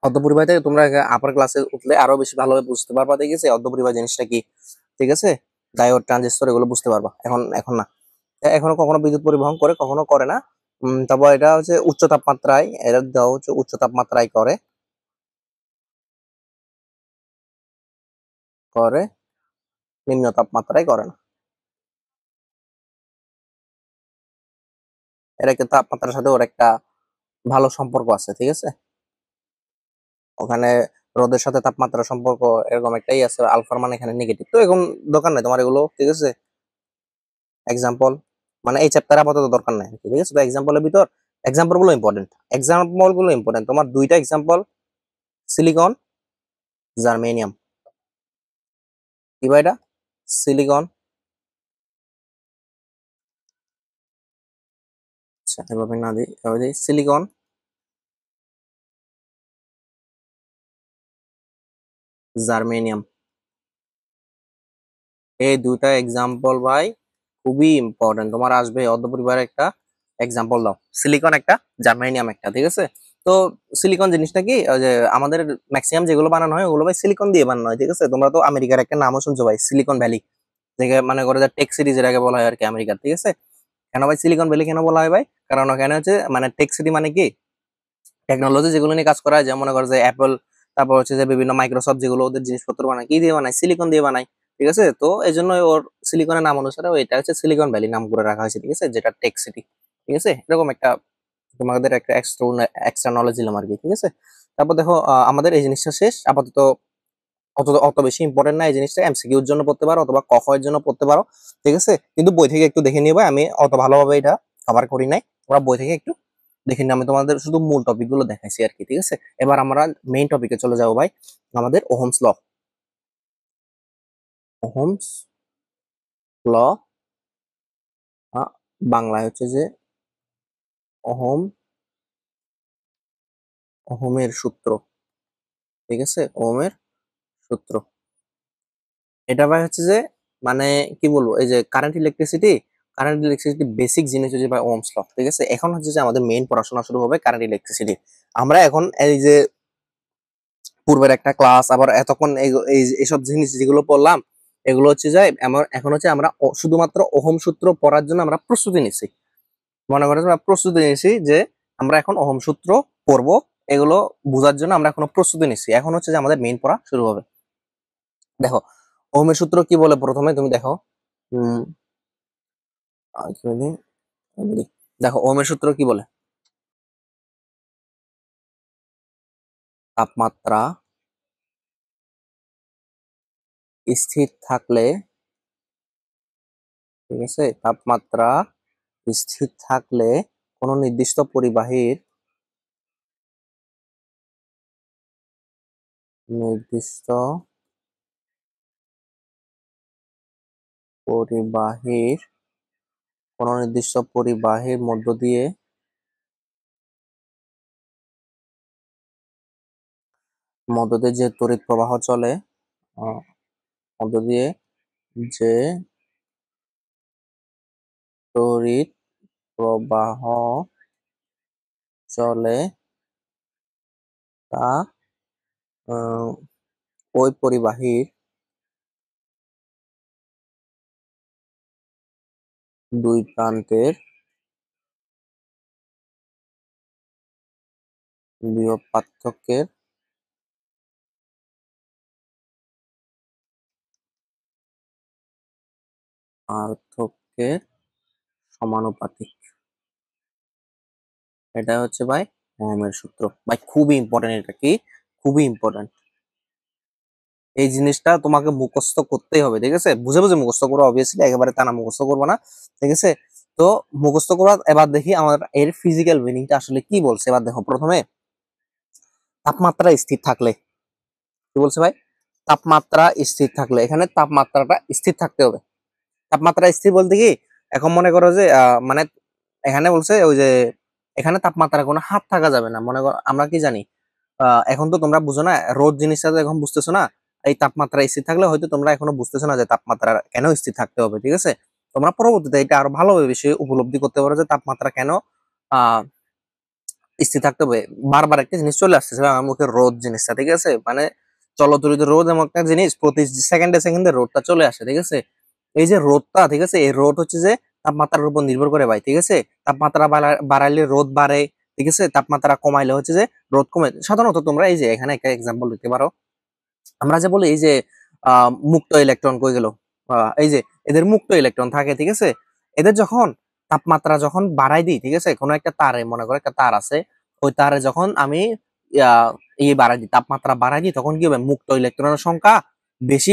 অর্ধপরিবাহী থেকে তোমরা আপার ক্লাসে উঠলে আরো বেশি ভালোভাবে বুঝতে পারবা, ঠিক আছে, অর্ধপরিবাহী জিনিসটা কি, ঠিক আছে। ডায়োড, ট্রানজিস্টর, এগুলো বুঝতে পারবা। এখন এখন না, এখনো কখনো বিদ্যুৎ পরিবহন করে, কখনো করে না। তারপর এটা হচ্ছে উচ্চ তাপমাত্রায়, এটা দেওয়া হচ্ছে উচ্চ তাপমাত্রায় করে, করে নিম্ন তাপমাত্রায় করে না। এর একটা তাপমাত্রার সাথে ওর একটা ভালো সম্পর্ক আছে, ঠিক আছে। ওখানে রোদের সাথে তাপমাত্রার সম্পর্ক এরকম একটাই আছে, আলফার মানে এখানে নেগেটিভ। তো এখন দরকার নাই তোমার এগুলো, ঠিক আছে। এক্সাম্পল মানে এই চ্যাপ্টারে আপাতত দরকার নাই, ঠিক আছে। তো এক্সাম্পলের ভিতর এক্সাম্পল গুলো ইম্পর্টেন্ট, এক্সাম্পল গুলো ইম্পর্টেন্ট। তোমার দুইটা এক্সাম্পল, সিলিকন, জার্মেনিয়াম। কি ভাই এটা? সিলিকন, আচ্ছা এভাবে না দিই, এভাবে দিই, সিলিকন, জার্মেনিয়াম। এই দুইটা এক্সাম্পল ভাই খুবই ইম্পর্টেন্ট, তোমার আসবে অর্ধপরিবারের একটা এক্সাম্পল দাও, সিলিকন একটা, জার্মেনিয়াম একটা, ঠিক আছে। তো সিলিকন জিনিসটা কি, ওই যে আমাদের ম্যাক্সিমাম যেগুলো বানানো হয় ওগুলো ভাই সিলিকন দিয়ে বানানো হয়, ঠিক আছে। তোমরা তো আমেরিকার একটা নামও শুনছো ভাই, সিলিকন ভ্যালি, থেকে মানে করে যে টেক সিটি যেটাকে বলা হয় আর কি আমেরিকার, ঠিক আছে। কেন ভাই সিলিকন ভ্যালি কেন বলা হয় ভাই? কারণ ওখানে হচ্ছে মানে টেক সিটি মানে কি, টেকনোলজি যেগুলো নিয়ে কাজ করা হয়, যেমন মনে করো যে অ্যাপল, তারপর হচ্ছে যে বিভিন্ন মাইক্রোসফট, যেগুলো ওদের জিনিসপত্র বানায় কি দিয়ে বানায়, সিলিকন দিয়ে বানায়, ঠিক আছে। তো এই জন্য ওর সিলিকনের নাম অনুসারে এটা হচ্ছে সিলিকন ভ্যালি নাম করে রাখা হয়েছে, ঠিক আছে, যেটা টেক সিটি, ঠিক আছে। এরকম একটা তোমাদের একটা এক্সট্রা এক্সট্রা নলেজ দিলাম আর কি, ঠিক আছে। তারপর দেখো আমাদের এই জিনিসটা শেষ আপাতত। অত অত বেশি ইম্পর্টেন্ট না এই জিনিসটা, এমসিকিউর জন্য পড়তে পারো অথবা ক খ এর জন্য পড়তে পারো, ঠিক আছে। কিন্তু বই থেকে একটু দেখে নিবে, আমি অত ভালোভাবে এটা কভার করি নাই, ওরা বই থেকে একটু দেখে নিই। আমি তোমাদের শুধু মূল টপিক গুলো দেখাইছি আর কি, ঠিক আছে। এবার আমরা মেইন টপিকে চলে যাবো ভাই, আমাদের ওহমস ল। ওহমস ল, বাংলায় হচ্ছে যে ওহম, ওহমের সূত্র, ঠিক আছে, ওহমের সূত্র। এটা ভাই হচ্ছে যে মানে কি বলবো, এই যে কারেন্ট ইলেকট্রিসিটি বেসিক জিনিস হচ্ছে ভাই ওহমস ল, ঠিক আছে। এখন হচ্ছে যে আমাদের মেইন পড়াশোনা শুরু হবে কারেন্ট ইলেকট্রিসিটি। আমরা এখন এই যে পূর্বের একটা ক্লাস, আবার এতক্ষণ এইসব জিনিস যেগুলো পড়লাম, এগুলো হচ্ছে যে এখন হচ্ছে আমরা শুধুমাত্র ওহম সূত্র পড়ার জন্য আমরা প্রস্তুতি নিচ্ছি। মনে করেন আমরা প্রস্তুতি নিচ্ছি যে আমরা এখন ওহম সূত্র পড়বো, এগুলো বোঝার জন্য আমরা এখনো প্রস্তুতি নিচ্ছি। এখন হচ্ছে যে আমাদের মেইন পড়া শুরু হবে। দেখো ওহমের সূত্র কি বলে, প্রথমে তুমি দেখো, উম কি বলি, দেখো ওহমের সূত্র কি বলে, তাপমাত্রা স্থির থাকলে, ঠিক আছে, তাপমাত্রা স্থির থাকলে কোনো নির্দিষ্ট পরিবাহীর, নির্দিষ্ট পরিবাহীর কোন নির্দিষ্ট পরিবাহীর মধ্য দিয়ে যে তড়িৎ প্রবাহ চলে, মধ্য দিয়ে যে তড়িৎ প্রবাহ চলে তা ওই পরিবাহীর দুই প্রান্তের বিভব পার্থক্যের সমানুপাতিক। এটা হচ্ছে ভাই ওহমের সূত্র। ভাই খুবই ইম্পর্টেন্ট, এটা কি খুবই ইম্পর্টেন্ট। এই জিনিসটা তোমাকে মুখস্থ করতেই হবে, ঠিক আছে? বুঝে বুঝে মুখস্থ করো, অবভিয়াসলি একেবারে তা না মুখস্থ করবো না, ঠিক আছে? তো মুখস্থ করা, এবার দেখি আমার এর ফিজিক্যাল মিনিংটা আসলে কি বলছে। এবার দেখো, প্রথমে তাপমাত্রা স্থির থাকলে, কি বলছে ভাই? তাপমাত্রা স্থির থাকলে, এখানে তাপমাত্রাটা স্থির থাকতে হবে। তাপমাত্রা স্থির বলতে কি, এখন মনে করো যে মানে এখানে বলছে ওই যে এখানে তাপমাত্রা কোনো হাত থাকা যাবে না। মনে করো আমরা কি জানি, এখন তো তোমরা বুঝো না, রোদ জিনিসটা তো এখন বুঝতেছো না। এই তাপমাত্রা স্থির থাকলে হয়তো তোমরা এখনো বুঝতেছো না যে তাপমাত্রা কেন স্থির থাকতে হবে, ঠিক আছে? তোমরা পরবর্তীতে এটা আরো ভালোভাবে বেশি উপলব্ধি করতে পারো যে তাপমাত্রা কেন আহ স্থির থাকতে হবে। বারবার একটা জিনিস চলে আসছে আমার মুখে, রোদ জিনিসটা, ঠিক আছে? মানে চলতরিত রোদ এমন একটা জিনিস, প্রতি সেকেন্ডে সেকেন্ডে রোদটা চলে আসে, ঠিক আছে? এই যে রোদটা, ঠিক আছে, এই রোদ হচ্ছে যে তাপমাত্রার উপর নির্ভর করে ভাই, ঠিক আছে? তাপমাত্রা বাড়াইলে রোদ বাড়ে, ঠিক আছে? তাপমাত্রা কমাইলে হচ্ছে যে রোদ কমে। সাধারণত তোমরা এই যে এখানে একটা এক্সাম্পল দিতে পারো, আমরা যে বলি এই যে মুক্ত ইলেকট্রন কই গেল, এই যে এদের মুক্ত ইলেকট্রন থাকে, ঠিক আছে? এদের যখন তাপমাত্রা যখন বাড়াই দিই, ঠিক আছে, কোনো একটা তারে, মনে করো একটা তার আছে, ওই তারে যখন আমি বাড়াই দিই, তাপমাত্রা বাড়াই দিই, তখন কি হবে, মুক্ত ইলেকট্রনের সংখ্যা বেশি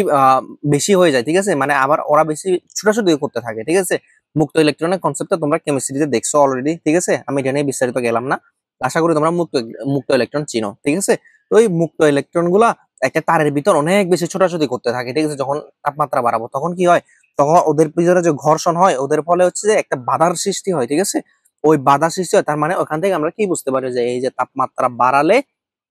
বেশি হয়ে যায়, ঠিক আছে? মানে আবার ওরা বেশি ছোটাছুটি করতে থাকে, ঠিক আছে? মুক্ত ইলেকট্রনের কনসেপ্টটা তোমরা কেমিস্ট্রিতে দেখছো অলরেডি, ঠিক আছে? আমি এটা নিয়ে বিস্তারিত গেলাম না। আশা করি তোমরা মুক্ত ইলেকট্রন চিনো, ঠিক আছে? তো এই মুক্ত ইলেকট্রন গুলা একটা তারের ভিতর অনেক বেশি ছোটাছুটি করতে থাকে, ঠিক আছে? যখন তাপমাত্রা বাড়াবো তখন কি হয়, তখন ওদের ভিতরে যে ঘর্ষণ হয়, ওদের ফলে হচ্ছে যে একটা বাধার সৃষ্টি হয়, ঠিক আছে? ওই বাধা সৃষ্টি হয়, তার মানে ওখান থেকে আমরা কি বুঝতে পারি যে এই যে তাপমাত্রা বাড়ালে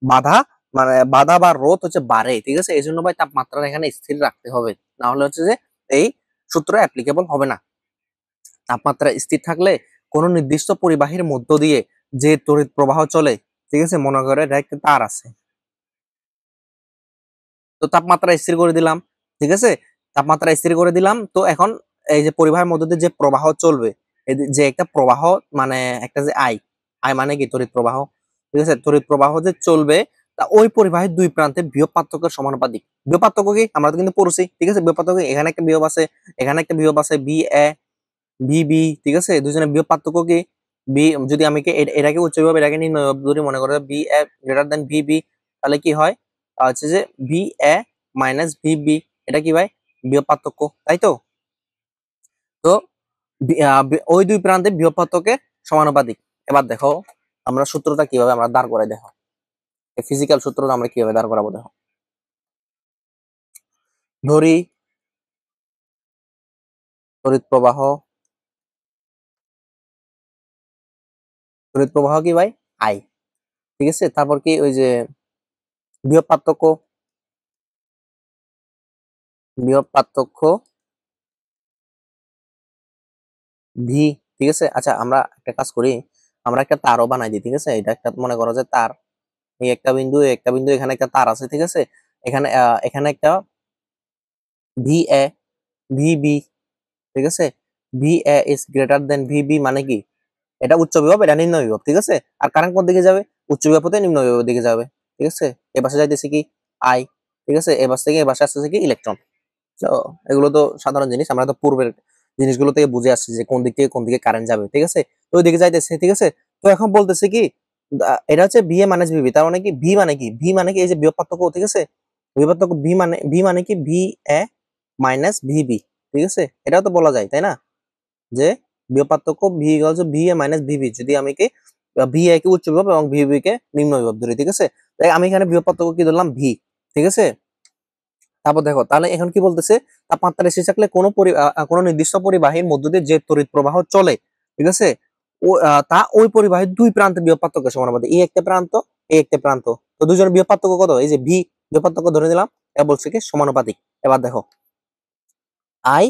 বাধা, মানে বাধা বা রোধ হচ্ছে বাড়ে, ঠিক আছে? এই জন্য ভাই তাপমাত্রা এখানে স্থির রাখতে হবে, না হলে হচ্ছে যে এই সূত্র অ্যাপ্লিকেবল হবে না। তাপমাত্রা স্থির থাকলে কোন নির্দিষ্ট পরিবাহীর মধ্য দিয়ে যে তড়িৎ প্রবাহ চলে, ঠিক আছে, মনে করে একটা তার আছে, তো তাপমাত্রা স্থির করে দিলাম, ঠিক আছে? তাপমাত্রা স্থির করে দিলাম, তো এখন এই যে পরিবাহের মধ্যে দিয়ে যে প্রবাহ চলবে, যে একটা প্রবাহ, মানে একটা যে আই, আই মানে কি তড়িৎ প্রবাহ, ঠিক আছে? তড়িৎ প্রবাহ যে চলবে, তা ওই পরিবাহের দুই প্রান্তে বিভব পার্থক্যের সমানুপাতিক। বিভব পার্থক্য কি আমরা তো কিন্তু পড়ছি, ঠিক আছে? বিভব পার্থক্য এখানে একটা বিভব আছে, এখানে একটা বিভব আছে, বি এ বি বি, ঠিক আছে? দুজনের বিভব পার্থক্য কি, বি যদি আমি এটাকে উচ্চ বিভব, এটাকে নিম্ন বিভব ধরি, মনে করো B A greater than V B, তাহলে কি হয়, হচ্ছে যে V A minus V B, এটা কি ভাই, বিভব পার্থক্য, তাই তো? তো ওই দুই প্রান্তে বিভব পার্থক্যের সমানুপাতিক। এবার দেখো আমরা সূত্রটা কিভাবে আমরা দাঁড় করাই, দেখো ফিজিক্যাল সূত্রটা আমরা কিভাবে দাঁড় করাবো, দেখো ধরি তড়িৎ প্রবাহ কি ভাই, আই, ঠিক আছে? তারপর কি ওই যে বিভব পার্থক্য, বিভব পার্থক্য ভি, ঠিক আছে? আচ্ছা আমরা একটা কাজ করি, আমরা একটা তারও বানাই দিই, ঠিক আছে? এটা একটা মনে করো যে তার, এই একটা বিন্দু, একটা বিন্দু, এখানে একটা তার আছে, ঠিক আছে? এখানে এখানে একটা ভি এ ভি বি, ঠিক আছে? V A is greater than V B, মানে কি, এটা উচ্চ বিভব, এটা নিম্ন বিভব, ঠিক আছে? আর কারেন্ট কোন দিকে যাবে, উচ্চ বিভব হতে নিম্ন বিভবের দিকে যাবে, ঠিক আছে? এ পাশে যাইতেছে কি আই, ঠিক আছে? এ পাশ থেকে এ পাশে আসতেছে কি ইলেকট্রন। তো এগুলো তো সাধারণ জিনিস, আমরা তো পূর্বের জিনিসগুলো থেকে বুঝে আসছি যে কোন দিক থেকে কোন দিকে কারেন্ট যাবে, ঠিক আছে? তো ওই দিকে যাইতেছে, ঠিক আছে? তো এখন বলতেছে কি, এটা হচ্ছে ভি এ মাইনাস ভিবি, তার মানে কি ভি মানে কি, ভি মানে কি এই যে বিভব পার্থক্য, ঠিক আছে? বিভব পার্থক্য ভি মানে কি ভি এ মাইনাস ভিবি, ঠিক আছে? এটাও তো বলা যায়, তাই না, যে বিভব পার্থক্য V equals V A minus VB, যদি আমি কি ভি এ কে উচ্চ বিভব এবং ভিবি কে নিম্ন বিভব ধরি, ঠিক আছে? তাই আমি এখানে বিভব পার্থক্য কি ধরলাম, ভি, ঠিক আছে? তারপর দেখো তাহলে এখন কি বলতেছে, তাপমাত্রা এসে থাকলে কোনো নির্দিষ্ট পরিবাহীর মধ্য দিয়ে যে তড়িৎ প্রবাহ চলে, ঠিক আছে, তা ওই পরিবাহীর দুই প্রান্তের বিভব পার্থক্য সমানুপাতিক। এই একটা প্রান্ত, এই একটা প্রান্ত, তো দুজনের বিভব পার্থক্য কত? এই যে ভি বিভব পার্থক্য ধরে নিলাম, এটা বলছে কি সমানুপাতিক। এবার দেখো আই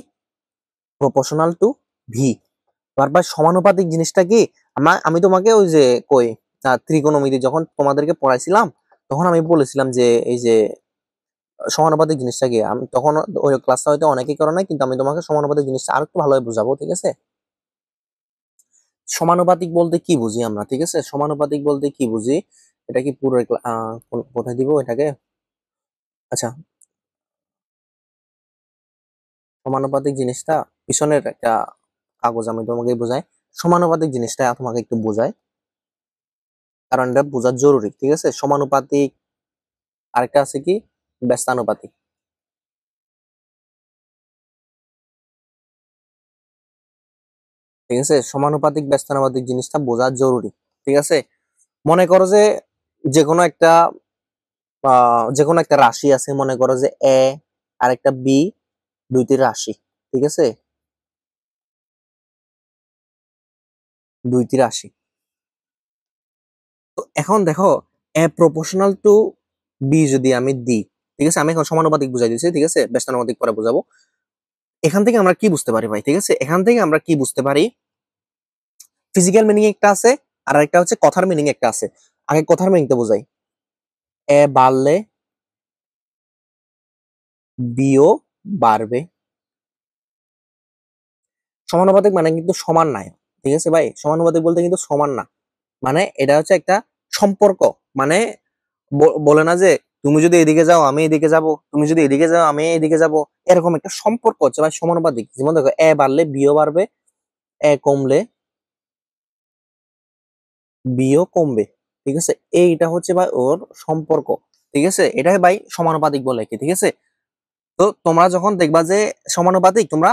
প্রপোর্শনাল টু ভি। এবার ভাই সমানুপাতিক জিনিসটা কি, আমি তোমাকে ওই যে কই ত্রিকোণমিতি যখন তোমাদেরকে পড়াইছিলাম তখন আমি বলেছিলাম যে এই যে সমানুপাতিক জিনিসটা কি, আমি তখন ওই ক্লাসটা হয়তো অনেকেই করো নাই, কিন্তু আমি তোমাকে সমানুপাতিক জিনিসটা আর একটু ভালোভাবে বুঝাবো, ঠিক আছে। সমানুপাতিক বলতে কি বুঝি আমরা, ঠিক আছে, সমানুপাতিক বলতে কি বুঝি এটা কি পুরো কোথায় দিব এটাকে, আচ্ছা সমানুপাতিক জিনিসটা পিছনের একটা কাগজ আমি তোমাকে বোঝাই, সমানুপাতিক জিনিসটা তোমাকে একটু বোঝাই, কারণ এটা বোঝা জরুরি, ঠিক আছে। সমানুপাতিক, আরেকটা আছে কি ব্যস্তানুপাতিক, ঠিক আছে। সমানুপাতিক ব্যস্তানুপাতিক জিনিসটা বোঝা জরুরি, ঠিক আছে। মনে করো যে যে কোনো একটা যে কোনো একটা রাশি আছে, মনে করো যে এ আর একটা বি, দুইটি রাশি, ঠিক আছে, দুইটি রাশি। তো এখন দেখো এ প্রপোর্শনাল টু বি যদি আমি দিই, ঠিক আছে, আমি এখন সমানুপাতিক বুঝাই দিচ্ছি, ঠিক আছে, ব্যস্তানুপাতিক পরে বুঝাবো। এখান থেকে আমরা কি বুঝতে পারি ভাই, ঠিক আছে, এখান থেকে আমরা কি বুঝতে পারি, ফিজিক্যাল মিনিং একটা আছে আর একটা হচ্ছে কথার মিনিং একটা আছে। আগে কথার মিনিংটা বোঝাই, এ বাড়লে বিও বাড়বে। সমানুপাতিক মানে কিন্তু সমান নাই, ঠিক আছে ভাই, সমানুপাতিক বলতে কিন্তু সমান না, মানে এটা হচ্ছে একটা সম্পর্ক, মানে বলে না যে তুমি যদি এদিকে যাও আমি এদিকে যাব, তুমি যদি এদিকে যাও আমি এদিকে যাব, এরকম একটা সম্পর্ক হচ্ছে ভাই সমানুপাতিক। যেমন দেখো এ বাড়লে বিও বাড়বে, এ কমলে বিও কমবে, ঠিক আছে, এইটা হচ্ছে ভাই ওর সম্পর্ক, ঠিক আছে, এটাই ভাই সমানুপাতিক বলে কি, ঠিক আছে। তো তোমরা যখন দেখবা যে সমানুপাতিক, তোমরা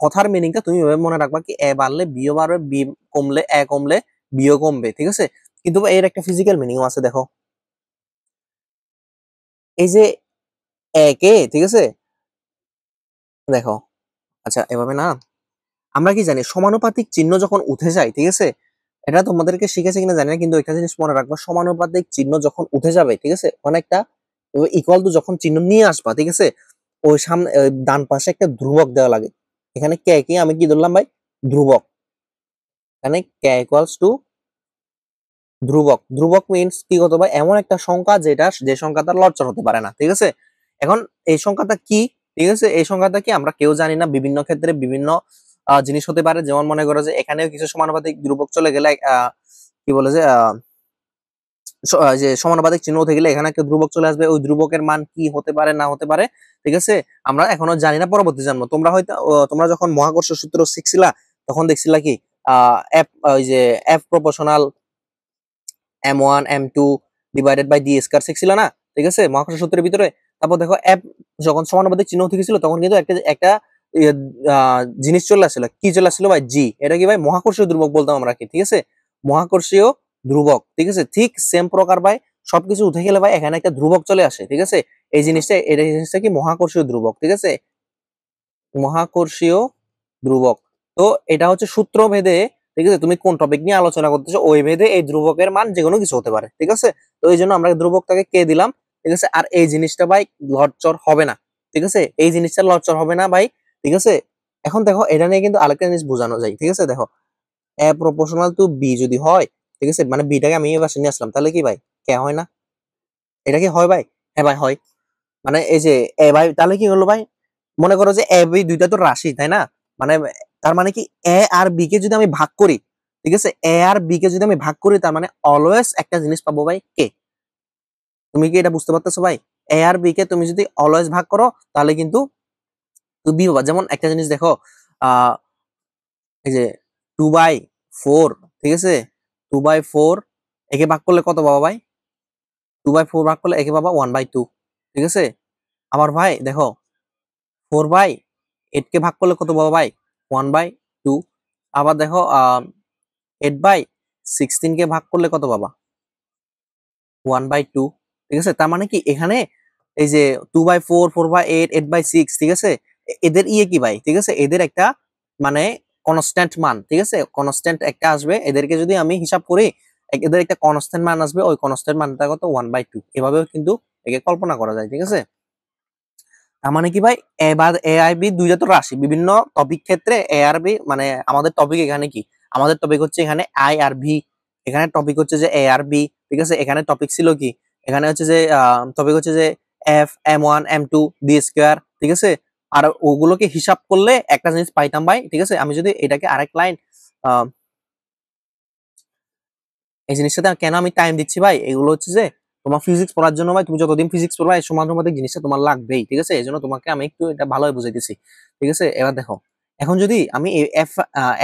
কথার মিনিংটা তুমি এভাবে মনে রাখবা কি, এ বাড়লে বিও বাড়বে, বি কমলে এ কমলে বিও কমবে, ঠিক আছে। কিন্তু এর একটা ফিজিক্যাল মিনিং আছে, দেখো এই যে একে, ঠিক আছে, দেখো আচ্ছা এভাবে না, আমরা কি জানি সমানুপাতিক চিহ্ন যখন উঠে যায়, ঠিক আছে, এটা তোমাদেরকে শিখেছে কিনা জানি না, কিন্তু একটা জিনিস মনে রাখবা, সমানুপাতিক চিহ্ন যখন উঠে যাবে, ঠিক আছে, অনেকটা ইকুয়াল টু যখন চিহ্ন নিয়ে আসবা, ঠিক আছে, ওই সামনে ডান পাশে একটা ধ্রুবক দেওয়া লাগে। এখানে কে কি আমি কি ধরলাম ভাই, ধ্রুবক, এখানে কে ইকুয়ালস টু ধ্রুবক। ধ্রুবক মিনস কি কত ভাই, এমন একটা সংখ্যা যেটা যে সংখ্যাটা লরচর হতে পারে না, ঠিক আছে। এখন এই সংখ্যাটা কি, ঠিক আছে, এই সংখ্যাটা কি আমরা কেউ জানি না, বিভিন্ন ক্ষেত্রে বিভিন্ন জিনিস হতে পারে। যেমন মনে করো যে এখানেও কিছু সমানুপাতিক ধ্রুবক চলে গেলে কি বলে যে যে সমানুপাতিক চিহ্ন উঠে গেলে এখানে একটা ধ্রুবক চলে আসবে, ওই ধ্রুবকের মান কি হতে পারে না হতে পারে, ঠিক আছে, আমরা এখনো জানি না, পরবর্তী জানবো। তোমরা হয়তো তোমরা যখন মহাকর্ষ সূত্র শিখছিলা তখন দেখছিলা কি এফ, ওই যে F proportional m1 m2 divided by D square শিখছিল না, ঠিক আছে, মহাকর্ষ সূত্রের ভিতরে। তারপর দেখো এফ যখন সমানুপাতিক চিহ্ন উঠে গেছিল তখন কিন্তু একটা একটা ইয়ে, জিনিস চলে আসছিল, কি চলে আসছিল ভাই, জি, এটা কি ভাই মহাকর্ষীয় ধ্রুবক বলতাম আমরা কি, ঠিক আছে, মহাকর্ষীয় ধ্রুবক, ঠিক আছে, ঠিক সেম প্রকার ভাই, সবকিছু উঠে গেলে ভাই এখানে একটা ধ্রুবক চলে আসে, ঠিক আছে, এই জিনিসটা, এটা জিনিসটা কি মহাকর্ষীয় ধ্রুবক, ঠিক আছে, মহাকর্ষীয় ধ্রুবক। তো এটা হচ্ছে সূত্র ভেদে, ঠিক আছে, তুমি কোন টপিক নিয়ে আলোচনা করতেছো ওই ভেদে এই ধ্রুবকের মান যে কোনো কিছু হতে পারে, ঠিক আছে। তো এই জন্য আমরা ধ্রুবকটাকে কে দিলাম, ঠিক আছে, আর এই জিনিসটা ভাই লরচর হবে না, ঠিক আছে, এই জিনিসটা লরচর হবে না ভাই, ঠিক আছে। এখন দেখো এটা নিয়ে কিন্তু আরেকটা জিনিস বোঝানো যায়, ঠিক আছে, দেখো এ প্রপোর্শনাল টু বি যদি হয়, ঠিক আছে, মানে বিটাকে আমি এবার নিয়ে আসলাম, তাহলে কি ভাই কে হয় না, এটা কি হয় ভাই, হ্যাঁ ভাই হয়। মানে এই যে এ ভাই, তাহলে কি হলো ভাই, মনে করো যে এ বি দুইটা তো রাশি, তাই না, মানে তার মানে কি এ আর বি কে যদি আমি ভাগ করি, ঠিক আছে, এ আর বি কে যদি আমি ভাগ করি, তার মানে অলওয়েজ একটা জিনিস পাবো ভাই, কে। তুমি কি এটা বুঝতে পারতেছো ভাই, এ আর বি কে তুমি যদি অলওয়েজ ভাগ করো তাহলে কিন্তু বি পাবা। যেমন একটা জিনিস দেখো, আহ এই যে 2/4, ঠিক আছে, 2/4 একে ভাগ করলে কত পাবা ভাই, 2/4 ভাগ করলে একে পাবা 1/2, ঠিক আছে। আবার ভাই দেখো 4/8 কে ভাগ করলে কত পাবো ভাই, 1/2। আবার দেখো 8/16 কে ভাগ করলে কত পাবা, 1/2, ঠিক আছে। তার মানে কি এখানে এই যে 2/4 4/8 8/6, ঠিক আছে, এদের ইয়ে কি ভাই, ঠিক আছে, এদের একটা মানে কনস্ট্যান্ট মান, ঠিক আছে, কনস্ট্যান্ট একটা আসবে, এদেরকে যদি আমি হিসাব করি এদের একটা কনস্ট্যান্ট মান আসবে, ওই কনস্ট্যান্ট মানটা কত 1/2, এভাবেও কিন্তু একে কল্পনা করা যায়, ঠিক আছে। তার মানে কি ভাই, এ বা এ আই বি দুইটা তো রাশি, বিভিন্ন টপিক ক্ষেত্রে এ আর বি, মানে আমাদের টপিক এখানে কি, আমাদের টপিক হচ্ছে এখানে আই আর ভি, এখানে টপিক হচ্ছে যে এ আর বি, ঠিক আছে, এখানে টপিক ছিল কি, এখানে হচ্ছে যে টপিক হচ্ছে যে F M1 M2 B square, ঠিক আছে। আর ওগুলোকে হিসাব করলে একটা জিনিস পাইতাম ভাই, ঠিক আছে। আমি যদি এটাকে আরেক লাইন, এই জিনিসটাতে কেন আমি টাইম দিচ্ছি ভাই, এগুলো হচ্ছে যে তোমার ফিজিক্স পড়ার জন্য ভাই, তুমি যতদিন ফিজিক্স পড়বা এই সমানুপাতিক জিনিসটা তোমার লাগবেই, ঠিক আছে, এই জন্য তোমাকে আমি একটু এটা ভালোভাবে বুঝাইতেছি, ঠিক আছে। এবার দেখো, এখন যদি আমি এফ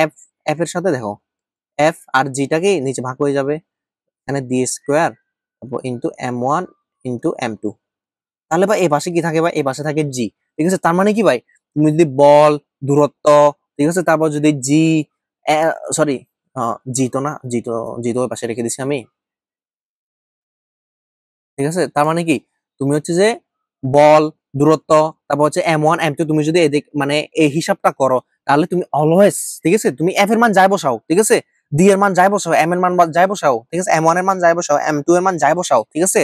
এফ এফ এর সাথে দেখো, এফ আর জিটাকে নিচে ভাগ হয়ে যাবে, এখানে D square into M1 into M2, তাহলে ভাই এই পাশে কি থাকে ভাই, এই পাশে থাকে জি, ঠিক আছে। তার মানে কি ভাই, তুমি যদি বল, দূরত্ব, ঠিক আছে, তারপর যদি জি, সরি, জি তো না, জি তো ওই পাশে রেখে দিছি আমি, ঠিক আছে। তার মানে কি, তুমি হচ্ছে যে বল, দূরত্ব, তারপর হচ্ছে M1 M2, তুমি যদি এদিক মানে এই হিসাবটা করো, তাহলে তুমি অলওয়েজ, ঠিক আছে, তুমি এফ এর মান যাই বসাও, ঠিক আছে, ডি এর মান যাই বসাও, এম এর মান যাই বসাও, ঠিক আছে, M1 এর মান যাই বসাও, M2 এর মান যাই বসাও, ঠিক আছে,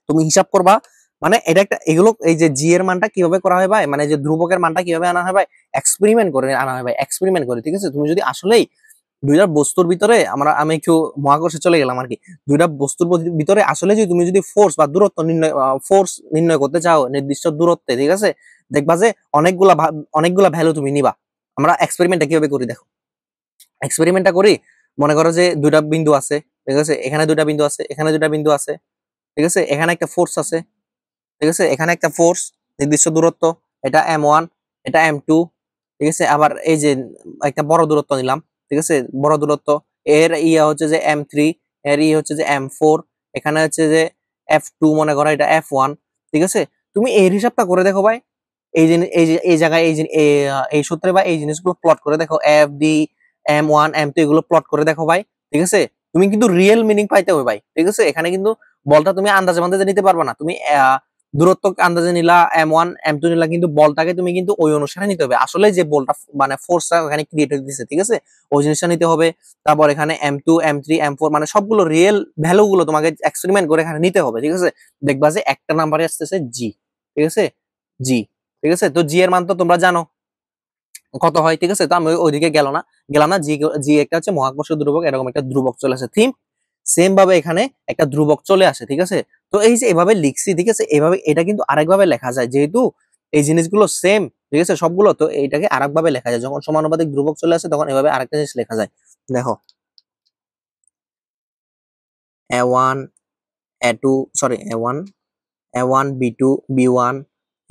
তুমি হিসাব করবা, মানে এটা একটা, এগুলো এই যে জি এর মানটা কিভাবে করা হয় ভাই, মানে যে ধ্রুবকের মানটা কিভাবে আনা হয় ভাই, এক্সপেরিমেন্ট করে আনা হয় ভাই, এক্সপেরিমেন্ট করে, ঠিক আছে। তুমি যদি আসলেই দুইটা বস্তুর ভিতরে, আমি একটু মহাকর্ষে চলে গেলাম আর কি, দুইটা বস্তুর ভিতরে আসলে যদি তুমি যদি ফোর্স বা দূরত্ব নির্ণয়, ফোর্স নির্ণয় করতে চাও নির্দিষ্ট দূরত্বে, ঠিক আছে, দেখবা যে অনেকগুলা ভ্যালু তুমি নিবা। আমরা এক্সপেরিমেন্টটা কিভাবে করি দেখো, এক্সপেরিমেন্টটা করি, মনে করো যে দুইটা বিন্দু আছে, ঠিক আছে, এখানে দুইটা বিন্দু আছে, এখানে দুইটা বিন্দু আছে, ঠিক আছে, এখানে একটা ফোর্স আছে, ঠিক আছে, এখানে একটা ফোর্স নির্দিষ্ট দূরত্ব, এটা M1, এটা M2, ঠিক আছে। আবার এই যে একটা বড় দূরত্ব নিলাম, ঠিক আছে, বড় দূরত্ব, এর ইয়া হচ্ছে যে M3, এর ইয়ে হচ্ছে যে M4, এখানে হচ্ছে যে F2, মনে করো এটা F1, ঠিক আছে। তুমি এর হিসাবটা করে দেখো ভাই, এই জিনিস, এই জায়গায় এই সূত্রে বা এই জিনিসগুলো প্লট করে দেখো, FD M1 M2 এগুলো প্লট করে দেখো ভাই, ঠিক আছে। তুমি কিন্তু রিয়েল মিনিং পাইতে হবে ভাই, ঠিক আছে। এখানে কিন্তু বলটা তুমি আন্দাজে মান্দাজে নিতে পারবে না, তুমি দূরত্ব আন্দাজে নিলা, M1 M2 নিলা, কিন্তু বলটাকে তুমি কিন্তু ওই অনুসারে নিতে হবে, আসলে যে বলটা মানে ফোর্সটা ওখানে ক্রিয়েট হয়ে দিচ্ছে, ঠিক আছে, ওই জিনিসটা নিতে হবে। তারপর এখানে M2 M3 M4 মানে সবগুলো রিয়েল ভ্যালু গুলো তোমাকে এক্সপেরিমেন্ট করে এখানে নিতে হবে, ঠিক আছে। দেখবা যে একটা নাম্বারে আসতেছে জি, ঠিক আছে, জি, ঠিক আছে। তো জি এর মান তো তোমরা জানো কত হয়, ঠিক আছে। তো আমি ওইদিকে গেলাম না, জি, জি একটা হচ্ছে মহাকর্ষ ধ্রুবক, এরকম একটা ধ্রুবক চলে আসে, থিম সেম ভাবে এখানে একটা ধ্রুবক চলে আসে, ঠিক আছে। তো এই যে এভাবে লিখছি, ঠিক আছে, এভাবে এটা কিন্তু আরেকভাবে লেখা যায়, যেহেতু এই জিনিসগুলো সেম, ঠিক আছে, সবগুলো, তো এইটাকে আরেকভাবে লেখা যায়, যখন সমানুপাতিক ধ্রুবক চলে আসে তখন এভাবে আরেকটা জিনিস লেখা যায়। দেখো, A1 A2, sorry, A1 B2 B1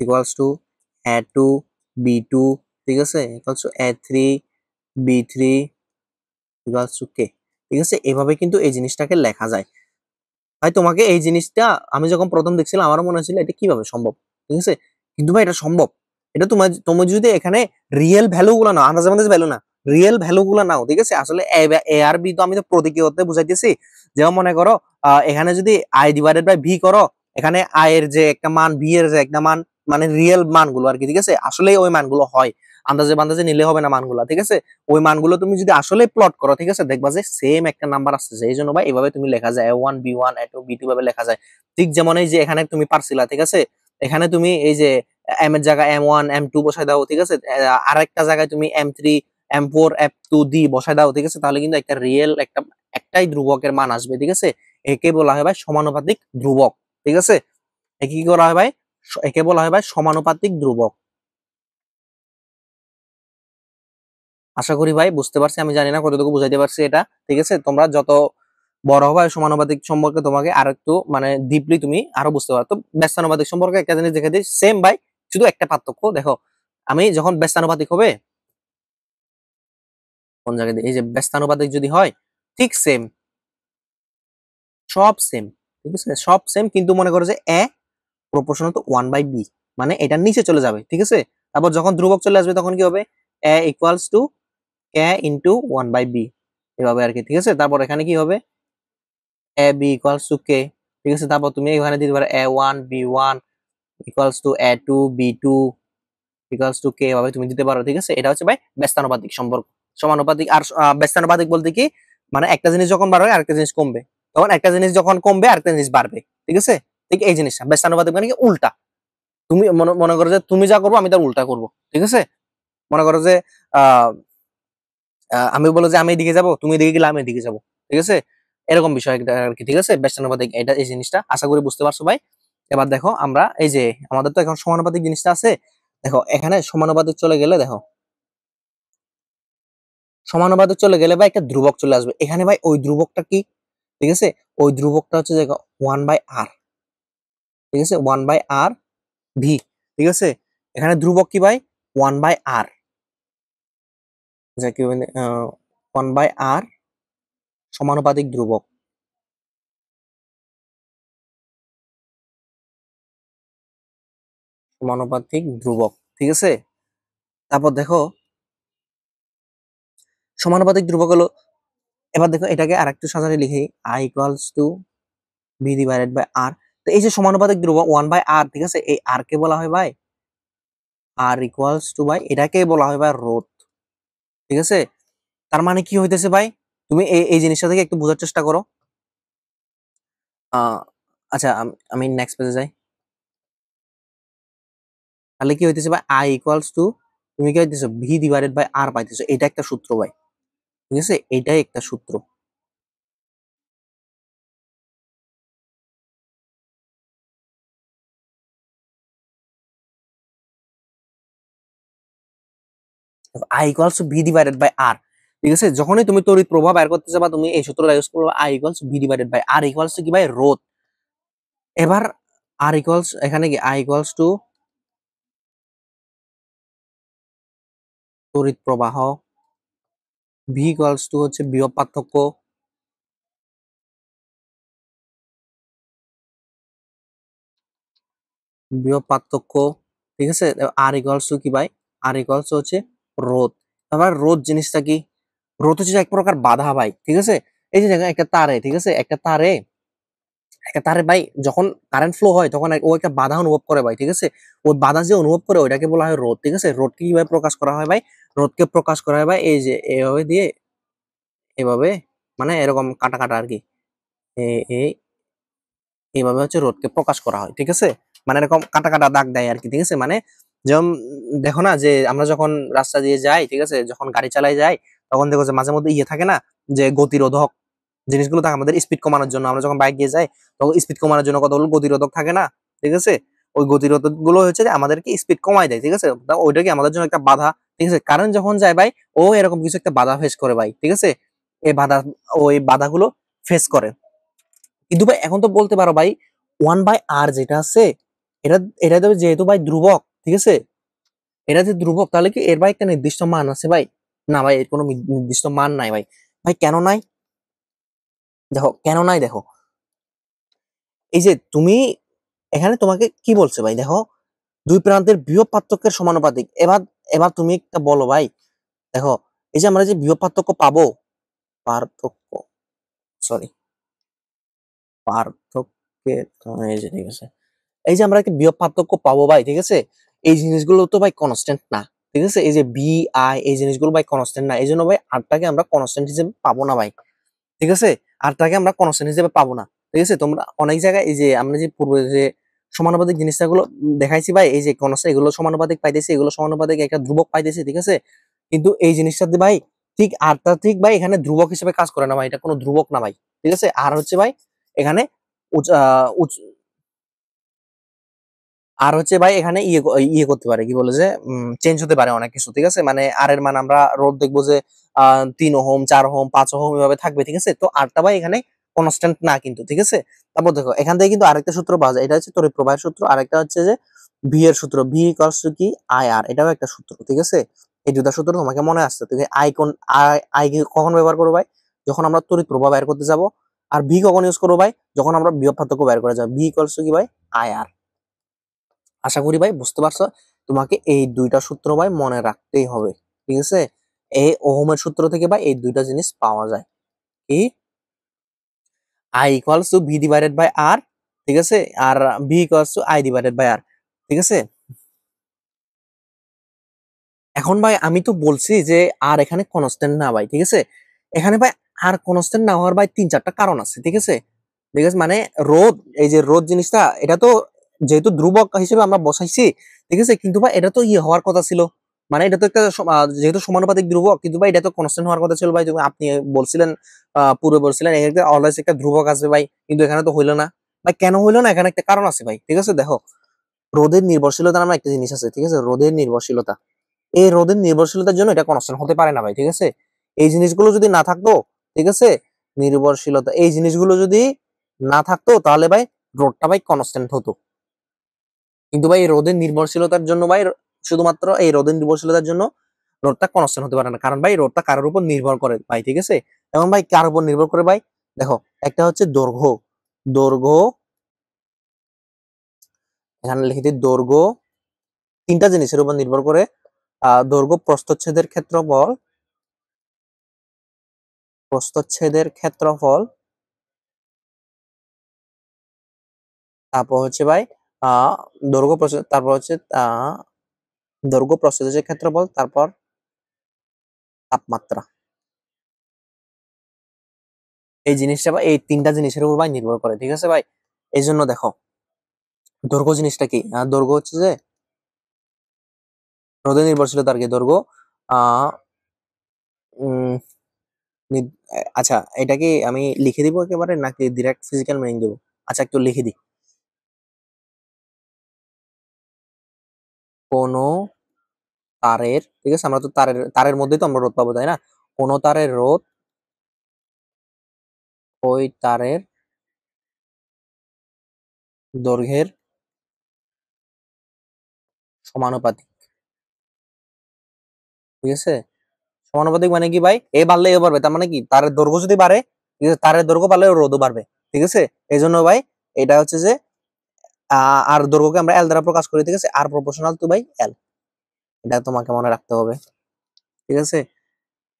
equals to A2 B2, ঠিক আছে, equals to A3 B3 equals to K, ঠিক আছে। এভাবে কিন্তু এই জিনিসটাকে লেখা যায় ভাই। তোমাকে এই জিনিসটা আমি যখন প্রথম দেখছিলাম আমারও মনে হচ্ছিল এটা কিভাবে সম্ভব, ঠিক আছে, কিন্তু ভাই এটা সম্ভব। এটা তুমি যদি এখানে রিয়েল ভ্যালু গুলো নাও, আন্দাজে আন্দাজে ভ্যালু না, রিয়েল ভ্যালু গুলো নাও, ঠিক আছে। আসলে এ আর বি তো আমি তো প্রতীকী হতে বুঝাইতেছি, যেমন মনে করো এখানে যদি আই ডিভাইডেড বাই ভি করো, এখানে আই এর যে একটা মান, ভি এর যে একটা মান, মানে রিয়েল মানগুলো আর কি, ঠিক আছে, আসলে ওই মানগুলো হয়, আন্দাজে বান্দাজে নিলে হবে না মানগুলো, ঠিক আছে। ওই মানগুলো তুমি যদি আসলে প্লট করো, ঠিক আছে, দেখবা যে সেম একটা নাম্বার আসছে, এই জন্য ভাই এভাবে তুমি লেখা যায়, A1 B1 A2 B2 ভাবে লেখা যায়। ঠিক যেমন এই যে এখানে তুমি পারছিলা, ঠিক আছে, এখানে তুমি এই যে এম এর জায়গায় M1 M2 বসাই দাও, ঠিক আছে, আর একটা জায়গায় তুমি M3 M4 F2 D বসাই দাও, ঠিক আছে, তাহলে কিন্তু একটা রিয়েল একটাই ধ্রুবকের মান আসবে, ঠিক আছে। একে বলা হয় ভাই সমানুপাতিক ধ্রুবক, ঠিক আছে। একে কি করা হয় ভাই, একে বলা হয় ভাই সমানুপাতিক ধ্রুবক। আশা করি ভাই বুঝতে পারছি, আমি জানি না কতটুকু বুঝাইতে পারছি এটা, ঠিক আছে। তোমরা যত বড় হবে সমানুপাতিক সম্পর্কে তোমাকে আর একটু মানে ডিপলি তুমি আরো বুঝতে পারো। তো ব্যস্তানুপাতিক সম্পর্কে একটা জিনিস দেখে দিই, সেম ভাই, শুধু একটা পার্থক্য দেখো, আমি যখন ব্যস্তানুপাতিক হবে, কোন জায়গায় দিই, এই যে ব্যস্তানুপাতিক যদি হয়, ঠিক সেম, সব সেম, ঠিক আছে, সব সেম, কিন্তু মনে করো যে এ প্রপোর্শনাল টু 1/b, মানে এটা নিচে চলে যাবে, ঠিক আছে। তারপর যখন ধ্রুবক চলে আসবে তখন কি হবে, A equals to K into 1/b, এভাবে আর কি, ঠিক আছে। তারপর এখানে কি হবে, A B equals to K, ঠিক আছে। তারপর তুমি এখানে দিতে পারো A1 B1, equals to a2 b2 equals to K, এভাবে তুমি দিতে পারো। ঠিক আছে, এটা হচ্ছে ভাই ব্যস্তানুপাতিক সম্পর্ক, সমানুপাতিক। আর ব্যস্তানুপাতিক বলতে কি, মানে একটা জিনিস যখন বাড়বে আরেকটা জিনিস কমবে, তখন একটা জিনিস যখন কমবে আরেকটা জিনিস বাড়বে। ঠিক আছে, ঠিক এই জিনিসটা ব্যস্তানুপাতিক মানে কি উল্টা। তুমি মনে করো যে তুমি যা করবো আমি তার উল্টা করবো। ঠিক আছে, মনে করো যে আহ আমি বলো যে আমি এদিকে যাবো, তুমি এদিকে গেলে আমি এদিকে যাবো। ঠিক আছে, এরকম বিষয় একটা আর কি। ঠিক আছে, ব্যস্তানুপাতিক এটা এই জিনিসটা আশা করি বুঝতে পারছো ভাই। এবার দেখো আমরা এই যে আমাদের তো এখন সমানুপাতিক জিনিসটা আছে, দেখো এখানে সমানুপাতিক চলে গেলে, দেখো সমানুপাতিক চলে গেলে ভাই একটা ধ্রুবক চলে আসবে এখানে ভাই। ওই ধ্রুবকটা কি? ঠিক আছে, ওই ধ্রুবকটা হচ্ছে দেখো 1/r। ঠিক আছে, 1/r ভি। ঠিক আছে, এখানে ধ্রুবক কি ভাই? 1/r, যা কি বলে 1/r সমানুপাতিক ধ্রুবক, সমানুপাতিক ধ্রুবক। ঠিক আছে, তারপর দেখো সমানুপাতিক ধ্রুবক হলো, এবার দেখো এটাকে আরেকটু সাজারে লিখি, I equals to V divided by R. তো এই যে সমানুপাতিক ধ্রুবক 1/r, ঠিক আছে, এই আর কে বলা হয় ভাই আর ইকুয়ালস টু ভাই, এটাকে বলা হয় ভাই রোধ। ঠিক আছে, তার মানে কি হইতেছে ভাই, তুমি এই জিনিসটা থেকে একটু বোঝার চেষ্টা করো। আহ আচ্ছা, আমি নেক্সট পেজে যাই। তাহলে কি হইতেছে ভাই, আই ইকুয়ালস টু, তুমি কি হইতেছো ভি ডিভাইডেড বাই আর পাইতেছো, এটা একটা সূত্র ভাই। ঠিক আছে, এটাই একটা সূত্র। I equals to V divided by R. ঠিক আছে, যখনই তুমি তড়িৎ প্রবাহ বের করতে যাবা তুমি এই সূত্রটা ইউজ করবে, I equals V divided by R equals to কি ভাই রোধ। এবার আর ইকুয়ালস এখানে কি আই ইকুয়ালস টু তড়িৎ প্রবাহ, ভি ইকুয়ালস টু হচ্ছে বিভব পার্থক্য, বিভব পার্থক্য। ঠিক আছে, আর ইকুয়ালস টু কি ভাই, আর ইকুয়ালস টু হচ্ছে রোধ। আবার রোধ জিনিসটা কি, রোধ হচ্ছে এক প্রকার বাধা ভাই। ঠিক আছে, এই যে দেখেন একটা তারে, ঠিক আছে, একটা তারে ভাই যখন কারেন্ট ফ্লো হয় তখন ও একটা বাধা অনুভব করে ভাই। ঠিক আছে, ওই বাধা যে অনুভব করে ওইটাকে বলা হয় রোধ। ঠিক আছে, রোধকে কিভাবে প্রকাশ করা হয় ভাই, রোধকে প্রকাশ করা হয় ভাই এই যে এভাবে দিয়ে, এভাবে, মানে এরকম কাটা কাটা আর কি, এই এইভাবে হচ্ছে রোধকে প্রকাশ করা হয়। ঠিক আছে, মানে এরকম কাটা কাটা দাগ দেয় আর কি। ঠিক আছে, মানে যেমন দেখো না যে আমরা যখন রাস্তা দিয়ে যাই, ঠিক আছে, যখন গাড়ি চালাই যাই তখন দেখো যে মাঝে মধ্যে ইয়ে থাকে না, যে গতিরোধক জিনিসগুলো থাকে আমাদের স্পিড কমানোর জন্য। আমরা যখন বাইক দিয়ে যাই তখন স্পিড কমানোর জন্য কতগুলো গতিরোধক থাকে না। ঠিক আছে, ওই গতিরোধক গুলো হচ্ছে যে আমাদেরকে স্পিড কমাই দেয়। ঠিক আছে, ওইটা কি আমাদের জন্য একটা বাধা। ঠিক আছে, কারেন্ট যখন যায় ভাই ও এরকম কিছু একটা বাধা ফেস করে ভাই। ঠিক আছে, এই বাধা, ওই বাধাগুলো ফেস করে। কিন্তু ভাই এখন তো বলতে পারো ভাই 1/r যেটা আছে, এটা এটা তো যেহেতু ভাই ধ্রুবক, ঠিক আছে, এটা যে ধ্রুবক তাহলে কি এর ভাই একটা নির্দিষ্ট মান আছে ভাই? না ভাই, এর কোনো নির্দিষ্ট মান নাই ভাই। ভাই কেন নাই? দেখো কেন নাই, দেখো এই যে তুমি এখানে তোমাকে কি বলছে ভাই, দেখো দুই প্রান্তের বিভব পার্থক্যের সমানুপাতিক। এবার এবার তুমি একটা বলো ভাই, দেখো এই যে আমরা যে বিভব পার্থক্য পাবো, পার্থক্য, সরি, পার্থক্যের, এই যে ঠিক আছে, এই যে আমরা একটা বিভব পার্থক্য পাবো ভাই। ঠিক আছে, এই জিনিসগুলো তো ভাই কনস্ট্যান্ট না। ঠিক আছে, এই যে বি আই এই জিনিসগুলো ভাই কনস্ট্যান্ট না, এই জন্য ভাই আরটাকে আমরা কনস্ট্যান্ট হিসেবে পাবো না ভাই। ঠিক আছে, আরটাকে আমরা কনস্ট্যান্ট হিসেবে পাবো না। ঠিক আছে, তোমরা অনেক জায়গায় এই যে আমরা যে পূর্বে যে সমানুপাতিক জিনিসটা গুলো দেখাইছি ভাই, এই যে কনস্ট্যান্ট এগুলো সমানুপাতিক পাইতেছি, এগুলো সমানুপাতিক একটা ধ্রুবক পাইতেছি। ঠিক আছে, কিন্তু এই জিনিসটাতে ভাই ঠিক আরটা ঠিক ভাই এখানে ধ্রুবক হিসেবে কাজ করে না ভাই, এটা কোনো ধ্রুবক না ভাই। ঠিক আছে, আর হচ্ছে ভাই এখানে আর হচ্ছে ভাই এখানে ইয়ে করতে পারে, কি বলে যে চেঞ্জ হতে পারে অনেক কিছু। ঠিক আছে, মানে আর এর মান আমরা রোধ দেখবো যে 3 ওহম, 4 ওহম, 5 ওহম এভাবে থাকবে। ঠিক আছে, তো আরটা ভাই এখানে কনস্ট্যান্ট না কিন্তু। ঠিক আছে, তারপর দেখো এখান থেকে কিন্তু আরেকটা সূত্র পাওয়া যায়, এটা হচ্ছে তড়িৎ প্রবাহের সূত্র। আরেকটা হচ্ছে যে ভি এর সূত্র, ভি ইকুয়ালস টু কি আই আর, এটাও একটা সূত্র। ঠিক আছে, এই দুটা সূত্র তোমাকে মনে আসছে। তুমি আই কোন আই কখন ব্যবহার করবো ভাই, যখন আমরা তড়িৎ প্রবাহ বের করতে যাব। আর ভি কখন ইউজ করবো ভাই, যখন আমরা বিভব পার্থক্য বের করে যাবো। ভি ইকুয়ালস টু কি ভাই আই আর। আশা করি ভাই বুঝতে পারছো, তোমাকে এই দুইটা সূত্র ভাই মনে রাখতেই হবে। ঠিক আছে, এই ওহমের সূত্র থেকে ভাই এই দুইটা জিনিস পাওয়া যায়, কি I equals to V divided by R. ঠিক আছে, আর V equals to I divided by R. ঠিক আছে। এখন ভাই আমি তো বলছি যে আর এখানে কনস্ট্যান্ট না ভাই, ঠিক আছে। এখানে ভাই আর কনস্ট্যান্ট না হওয়ার ভাই 3-4টা কারণ আছে, ঠিক আছে। ঠিক আছে, মানে রোদ, এই যে রোদ জিনিসটা, এটা তো যেহেতু ধ্রুবক হিসেবে আমরা বসাইছি, ঠিক আছে, কিন্তু ভাই এটা তো ইয়ে হওয়ার কথা ছিল, মানে এটা তো একটা যেহেতু সমানুপাতিক ধ্রুবক, কিন্তু ভাই এটা তো কনস্ট্যান্ট হওয়ার কথা ছিল ভাই। তুমি আপনি বলছিলেন, পূর্বে বলছিলেন এখানে অলওয়েজ একটা ধ্রুবক আসবে ভাই, কিন্তু এখানে তো হইলো না। ভাই কেন হইলো না, এখানে একটা কারণ আছে ভাই, ঠিক আছে। দেখো, রোদের নির্ভরশীলতা নামে একটা জিনিস আছে, ঠিক আছে, রোদের নির্ভরশীলতা। এই রোদের নির্ভরশীলতার জন্য এটা কনস্ট্যান্ট হতে পারে না ভাই, ঠিক আছে। এই জিনিসগুলো যদি না থাকতো, ঠিক আছে, নির্ভরশীলতা, এই জিনিসগুলো যদি না থাকতো তাহলে ভাই রোদটা ভাই কনস্ট্যান্ট হতো। কিন্তু ভাই এই রোদের নির্ভরশীলতার জন্য ভাই, শুধুমাত্র এই রোদের নির্ভরশীলতার জন্য রোদটা কনস্ট্যান্ট হতে পারে না, কারণ ভাই রোদটা কারোর উপর নির্ভর করে ভাই, ঠিক আছে। এবং ভাই কার উপর নির্ভর করে ভাই, দেখো, একটা হচ্ছে দৈর্ঘ্য, দৈর্ঘ্য, এখানে লিখে দিই দৈর্ঘ্য, তিনটা জিনিসের উপর নির্ভর করে। দৈর্ঘ্য, প্রস্থচ্ছেদের ক্ষেত্রফল, প্রস্থচ্ছেদের ক্ষেত্রফল, তারপর হচ্ছে ভাই আহ দৈর্ঘ্য প্রস্থ, তারপর হচ্ছে দৈর্ঘ্য প্রস্থচ্ছেদের ক্ষেত্রফল, তারপর তাপমাত্রা। এই জিনিসটা ভাই এই তিনটা জিনিসের উপর ভাই নির্ভর করে, ঠিক আছে ভাই। এই জন্য দেখো, দৈর্ঘ্য জিনিসটা কি, দৈর্ঘ্য হচ্ছে যে রোধে নির্ভরশীলতা আর কি, দৈর্ঘ্য। আহ উম আচ্ছা, এটা কি আমি লিখে দিব একেবারে নাকি ডিরেক্ট ফিজিক্যাল মিনিং দেবো? আচ্ছা, একটু লিখে দিই। কোন তারের, ঠিক আছে, আমরা তো তারের তারের মধ্যেই তো আমরা রোধ পাবো, তাই না। কোন তারের রোধ ওই তারের দৈর্ঘ্যের সমানুপাতিক, ঠিক আছে। সমানুপাতিক মানে কি ভাই, এ বাড়লে এ বাড়বে, তার মানে কি তারের দৈর্ঘ্য যদি বাড়ে, ঠিক আছে, তারের দৈর্ঘ্য বাড়লে রোধও বাড়বে, ঠিক আছে। এই জন্য ভাই এটা হচ্ছে যে আর দৈর্ঘ্যকে আমরা এল দ্বারা প্রকাশ করি, ঠিক আছে, আর প্রপোর্শনাল টু বাই এল, এটা তোমাকে মনে রাখতে হবে, ঠিক আছে।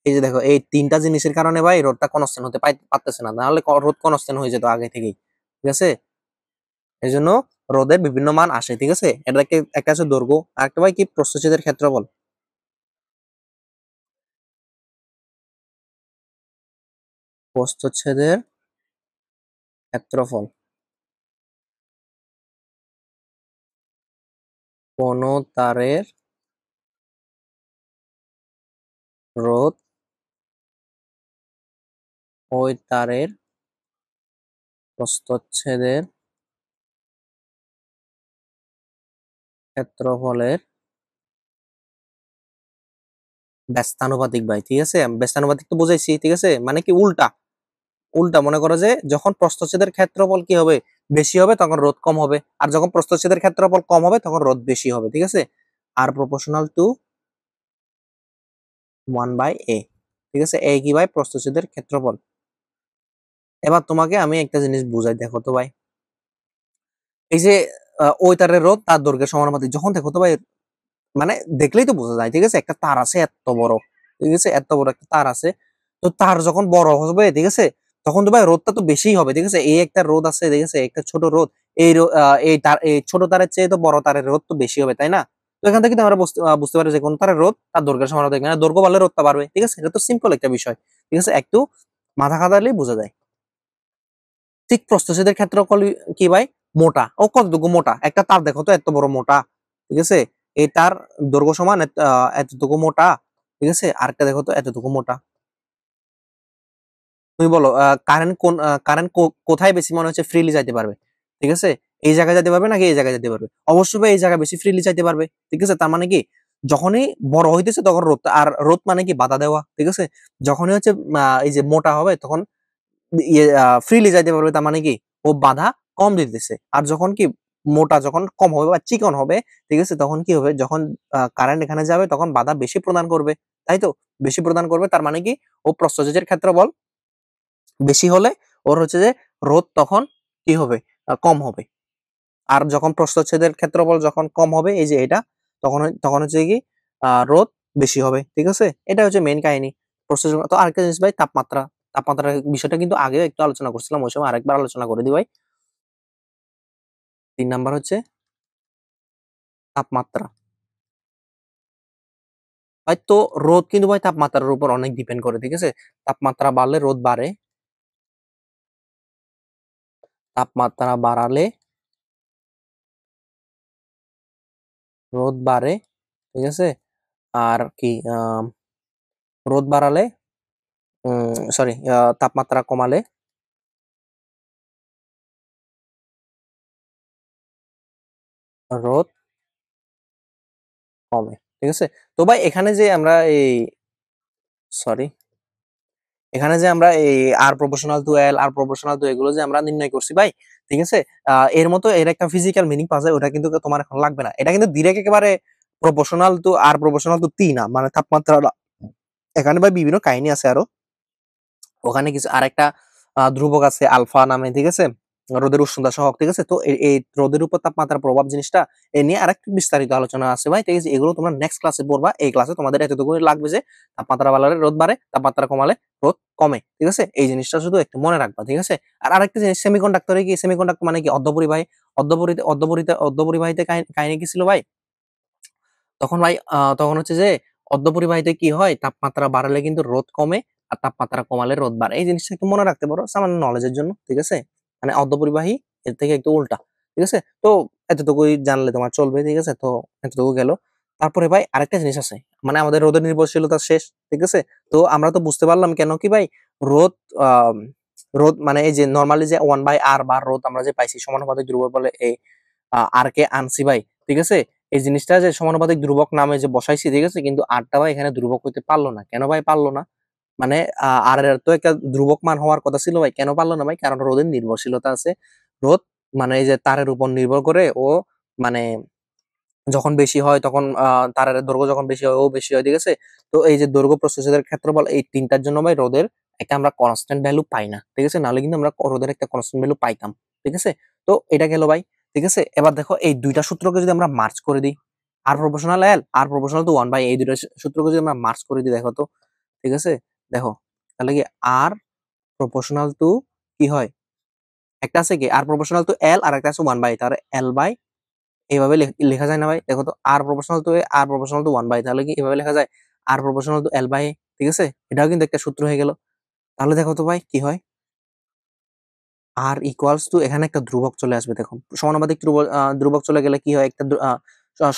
এই যে দেখো, এই তিনটা জিনিসের কারণে ভাই রোধটা কনস্ট্যান্ট হতে পারতেছে না, নাহলে রোধ কনস্ট্যান্ট হয়ে যেত আগে থেকেই, ঠিক আছে। এই জন্য রোধের বিভিন্ন মান আসে, ঠিক আছে। এটাকে একটা হচ্ছে দৈর্ঘ্য, আর একটা ভাই কি প্রস্থচ্ছেদের ক্ষেত্রফল, প্রস্থচ্ছেদের ক্ষেত্রফল। কোন তারের রোধ ওই তারের প্রস্থচ্ছেদের ক্ষেত্রফলের ব্যস্তানুপাতিক ভাই, ঠিক আছে। ব্যস্তানুপাতিক তো বুঝাইছি, ঠিক আছে, মানে কি উল্টা, উল্টা মনে করো যে যখন প্রস্থচ্ছেদের ক্ষেত্রফল কি হবে, বেশি হবে, তখন রোধ কম হবে, আর যখন প্রস্থচ্ছেদের ক্ষেত্রফল কম হবে তখন রোধ বেশি হবে, ঠিক আছে। আর প্রপোর্শনাল টু 1/a, ঠিক আছে। এ কি ভাই, প্রস্থচ্ছেদের ক্ষেত্রফল। এবার তোমাকে আমি একটা জিনিস বুঝাই, দেখো তো ভাই, এই যে ওই তারের রোধ তার দৈর্ঘ্যের সমানুপাতিক, যখন দেখো তো ভাই, মানে দেখলেই তো বোঝা যায়, ঠিক আছে, একটা তার আছে এত বড়, ঠিক আছে, এত বড় একটা তার আছে, তো তার যখন বড় হবে, ঠিক আছে, তখন তো ভাই রোধটা তো বেশিই হবে, ঠিক আছে। এই একটা রোধ আছে, ঠিক আছে, একটা ছোট রোধ, এই তার, এই ছোট তারের চেয়ে তো বড় তারের রোধ তো বেশি হবে, তাই না। তো এখান থেকে তো আমরা বুঝতে পারি যে কোন তারের রোধ তার দৈর্ঘ্যের সমানুপাতিক, মানে দৈর্ঘ্য বাড়লে রোধটা বাড়বে, ঠিক আছে। এটা তো সিম্পল একটা বিষয়, ঠিক আছে, একটু মাথা খাটালেই বোঝা যায়। ঠিক প্রস্থচ্ছেদের ক্ষেত্রফল কি ভাই, মোটা, ও কতটুকু মোটা, একটা তার দেখো তো এত বড় মোটা, ঠিক আছে, এই তার দৈর্ঘ্য সমান এতটুকু মোটা, ঠিক আছে। আরেকটা দেখো তো এতটুকু মোটা। তুমি বলো কারেন্ট কোথায় বেশি মনে হচ্ছে ফ্রিলি যাইতে পারবে, ঠিক আছে। এই জায়গায় যেতে পারবে নাকি এই জায়গায় যেতে পারবে? অবশ্যই ভাই এই জায়গায় বেশি ফ্রিলি যাইতে পারবে, ঠিক আছে। তার মানে কি, যখনই বড় হইতেছে তখন রোধ, আর রোধ মানে কি বাধা দেওয়া, ঠিক আছে। যখনই হচ্ছে এই যে মোটা হবে তখন ইয়ে ফ্রিলি যাইতে পারবে, তার মানে কি ও বাধা কম দিতেছে। আর যখন কি মোটা যখন কম হবে বা চিকন হবে, ঠিক আছে, তখন কি হবে, যখন কারেন্ট এখানে যাবে তখন বাধা বেশি প্রদান করবে, তাই তো, বেশি প্রদান করবে, তার মানে কি ও প্রস্থচ্ছেদের ক্ষেত্রফল বেশি হলে ওর হচ্ছে যে রোধ তখন কি হবে, কম হবে। আর যখন প্রস্থচ্ছেদের ক্ষেত্রফল যখন কম হবে, এই যে এটা, তখন তখন হচ্ছে কি রোধ বেশি হবে, ঠিক আছে। এটা হচ্ছে মেইন কাহিনী প্রস্থচ্ছেদ। তো আরেকটা জিনিস ভাই, তাপমাত্রা। তাপমাত্রার বিষয়টা কিন্তু আগে একটু আলোচনা করছিলাম, ওই সময় আরেকবার আলোচনা করে দিই ভাই। 3 নাম্বার হচ্ছে তাপমাত্রা। ভাই তো রোদ কিন্তু ভাই তাপমাত্রার উপর অনেক ডিপেন্ড করে, ঠিক আছে? তাপমাত্রা বাড়লে রোদ বাড়ে, তাপমাত্রা বাড়ালে রোদ বাড়ে, ঠিক আছে? আর কি রোদ বাড়ালে সরি তাপমাত্রা কমালে রোদ কমে, ঠিক আছে? তো ভাই এখানে যে আমরা এই সরি এখানে যে আমরা এই R proportional to L R proportional to এগুলো যে আমরা নির্ণয় করছি ভাই, ঠিক আছে? এর মতো এর একটা ফিজিক্যাল মিনিং পাওয়া যায়, ওটা কিন্তু তোমার এখন লাগবে না। এটা কিন্তু ডিরেক্ট একেবারে proportional to R proportional to T না, মানে তাপমাত্রা এখানে ভাই বিভিন্ন কাহিনী আছে আরো। ওখানে কিছু আরেকটা ধ্রুবক আছে আলফা নামে, ঠিক আছে? রোদের উষ্ণতা সহক, ঠিক আছে? তো এই রোদের উপর তাপমাত্রার প্রভাব জিনিসটা এ নিয়ে আরেকটু বিস্তারিত আলোচনা আছে ভাই, ঠিক আছে? এগুলো তোমরা নেক্সট ক্লাসে পড়বা। এই ক্লাসে তোমাদের এতটুকু লাগবে যে তাপমাত্রা বাড়ালে রোদ বাড়ে, তাপমাত্রা কমালে রোদ কমে, ঠিক আছে? এই জিনিসটা শুধু একটু মনে রাখবা, ঠিক আছে? আর আরেকটা জিনিস, সেমিকন্ডাক্টরে কি, সেমিকন্ডাক্টর মানে কি অর্ধপরিবাহী, অর্ধপরিবাহিতে কাহিনী কি ছিল ভাই? তখন ভাই তখন হচ্ছে যে অর্ধপরিবাহিতে কি হয়, তাপমাত্রা বাড়ালে কিন্তু রোদ কমে, আর তাপমাত্রা কমালে রোদ বাড়ে। এই জিনিসটা একটু মনে রাখতে পারো সামান্য নলেজের জন্য, ঠিক আছে? মানে অর্ধপরিবাহী এর থেকে একটু উল্টা, ঠিক আছে? তো এতটুকুই জানলে তোমার চলবে, ঠিক আছে? তো এতটুকু গেল। তারপরে ভাই আরেকটা জিনিস আছে, মানে আমাদের রোদের নির্ভরশীলতা শেষ, ঠিক আছে? তো আমরা তো বুঝতে পারলাম কেন কি ভাই রোদ আহ রোদ মানে এই যে নর্মালি যে 1/r বা রোদ আমরা যে পাইছি সমানুপাতিক ধ্রুবক বলে এই আর কে আনছি ভাই, ঠিক আছে? এই জিনিসটা যে সমানুপাতিক ধ্রুবক নামে যে বসাইছি, ঠিক আছে? কিন্তু আরটা ভাই এখানে ধ্রুবক হইতে পারলো না, কেন ভাই পারলো না? মানে আর এর তো একটা ধ্রুবক মান হওয়ার কথা ছিল ভাই, কেন পারলো না ভাই? কারণ রোদের নির্ভরশীলতা আছে। রোদ মানে এই যে তারের উপর নির্ভর করে ও, মানে যখন বেশি হয় তখন তারের দৈর্ঘ্য যখন বেশি হয় ও বেশি হয়, ঠিক আছে? তো এই যে দৈর্ঘ্য প্রস্থচ্ছেদের ক্ষেত্রফল এই তিনটার জন্য ভাই রোদের একটা আমরা কনস্ট্যান্ট ভ্যালু পাই না, ঠিক আছে? নাহলে কিন্তু আমরা রোদের একটা কনস্ট্যান্ট ভ্যালু পাইতাম, ঠিক আছে? তো এটা গেল ভাই, ঠিক আছে? এবার দেখো এই দুইটা সূত্রকে যদি আমরা মার্চ করে দিই, R proportional L R proportional to one ভাই, এই দুইটা সূত্রকে যদি আমরা মার্চ করে দিই, দেখো তো, ঠিক আছে? দেখো তাহলে কি আর প্রপোর্শনাল টু কি হয়, একটা আছে কি আর প্রপোর্শনাল টু এল আর একটা আছে ওয়ান বাই, তাহলে এল বাই এইভাবে লেখা যায় না ভাই? দেখো তো R proportional to A R proportional to one by, তাহলে কি এভাবে লেখা যায় R proportional to L by, ঠিক আছে? এটাও কিন্তু একটা সূত্র হয়ে গেল। তাহলে দেখো তো ভাই কি হয়, আর ইকুয়ালস টু এখানে একটা ধ্রুবক চলে আসবে। দেখো সমানুপাতিক ধ্রুবক চলে গেলে কি হয়, একটা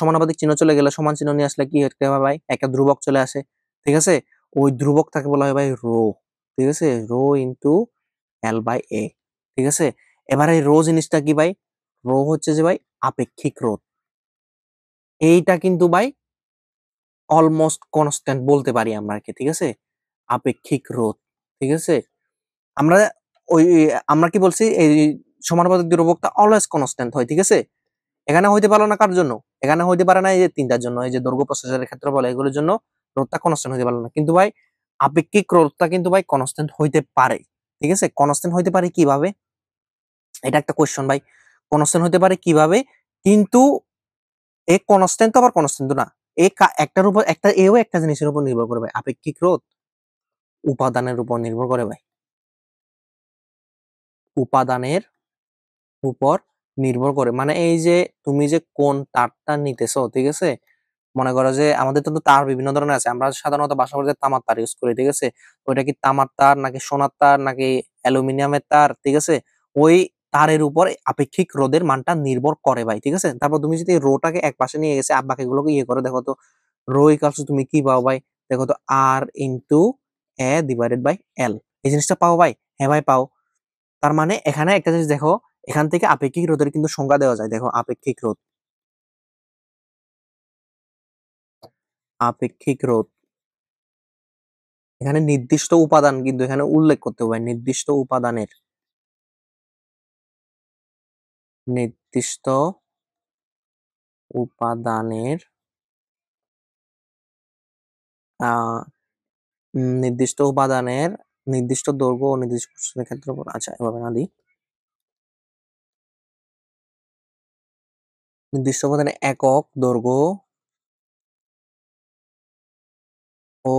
সমানুপাতিক চিহ্ন চলে গেলে সমান চিহ্ন নিয়ে আসলে কি হয় ভাই, একটা ধ্রুবক চলে আসে, ঠিক আছে? ওই ধ্রুবক তাকে বলা হয় ভাই রো, ঠিক আছে? রো ইনটু এল বাই এ, ঠিক আছে? এবারে রো জিনিসটা কি ভাই? রো হচ্ছে যে ভাই আপেক্ষিক রোধ। এইটা কিন্তু ভাই অলমোস্ট কনস্ট্যান্ট বলতে পারি আমরা আরকি, ঠিক আছে? আপেক্ষিক রোধ, ঠিক আছে? আমরা ওই আমরা কি বলছি এই সমানুপাতিক ধ্রুবকটা অলওয়েজ কনস্ট্যান্ট হয়, ঠিক আছে? এখানে হইতে পারলো না কার জন্য? এখানে হইতে পারে না এই যে তিনটার জন্য, এই যে দৈর্ঘ্য প্রস্থচ্ছেদের ক্ষেত্রফল এগুলোর জন্য রোধটা কনস্ট্যান্ট হইতে পারলো না। কিন্তু ভাই আপেক্ষিক রোধটা কিন্তু ভাই কনস্ট্যান্ট হইতে পারে, ঠিক আছে? কনস্ট্যান্ট হইতে পারে কিভাবে? এটা একটা কোয়েশ্চন ভাই। কনস্ট্যান্ট হইতে পারে কিভাবে? কিন্তু এ কনস্ট্যান্ট তো আবার কনস্ট্যান্ট তো না। একটার উপর একটা এও একটা জিনিসের উপর নির্ভর করে ভাই। আপেক্ষিক রোধ উপাদানের উপর নির্ভর করে ভাই। উপাদানের উপর নির্ভর করে। মানে এই যে তুমি যে কোন তারটা নিতেছো, ঠিক আছে? মনে করো যে আমাদের তো তার বিভিন্ন ধরনের আছে। আমরা সাধারণত বাসাবাড়িতে তামার তার ইউজ করি, ঠিক আছে? ওইটা কি তামার তার নাকি সোনার তার নাকি অ্যালুমিনিয়ামের তার, ঠিক আছে? ওই তারের উপর আপেক্ষিক রোধের মানটা নির্ভর করে ভাই, ঠিক আছে? তারপর তুমি যদি রোটাকে এক পাশে নিয়ে গেছে আর বাকিগুলোকে ইয়ে করে দেখো তো রো ইকুয়ালস টু তুমি কি পাও ভাই? দেখো তো R into A divided by L. এই জিনিসটা পাও ভাই? হ্যাঁ ভাই পাও। তার মানে এখানে একটা জিনিস দেখো, এখান থেকে আপেক্ষিক রোধের কিন্তু সংজ্ঞা দেওয়া যায়। দেখো আপেক্ষিক রোধ, আপেক্ষিক রোধ এখানে নির্দিষ্ট উপাদান কিন্তু এখানে উল্লেখ করতে হবে, নির্দিষ্ট উপাদানের, নির্দিষ্ট উপাদানের আহ নির্দিষ্ট উপাদানের নির্দিষ্ট দৈর্ঘ্য ও নির্দিষ্ট প্রস্থের ক্ষেত্রফল। আচ্ছা এভাবে না দিই, নির্দিষ্ট উপাদানের একক দৈর্ঘ্য ও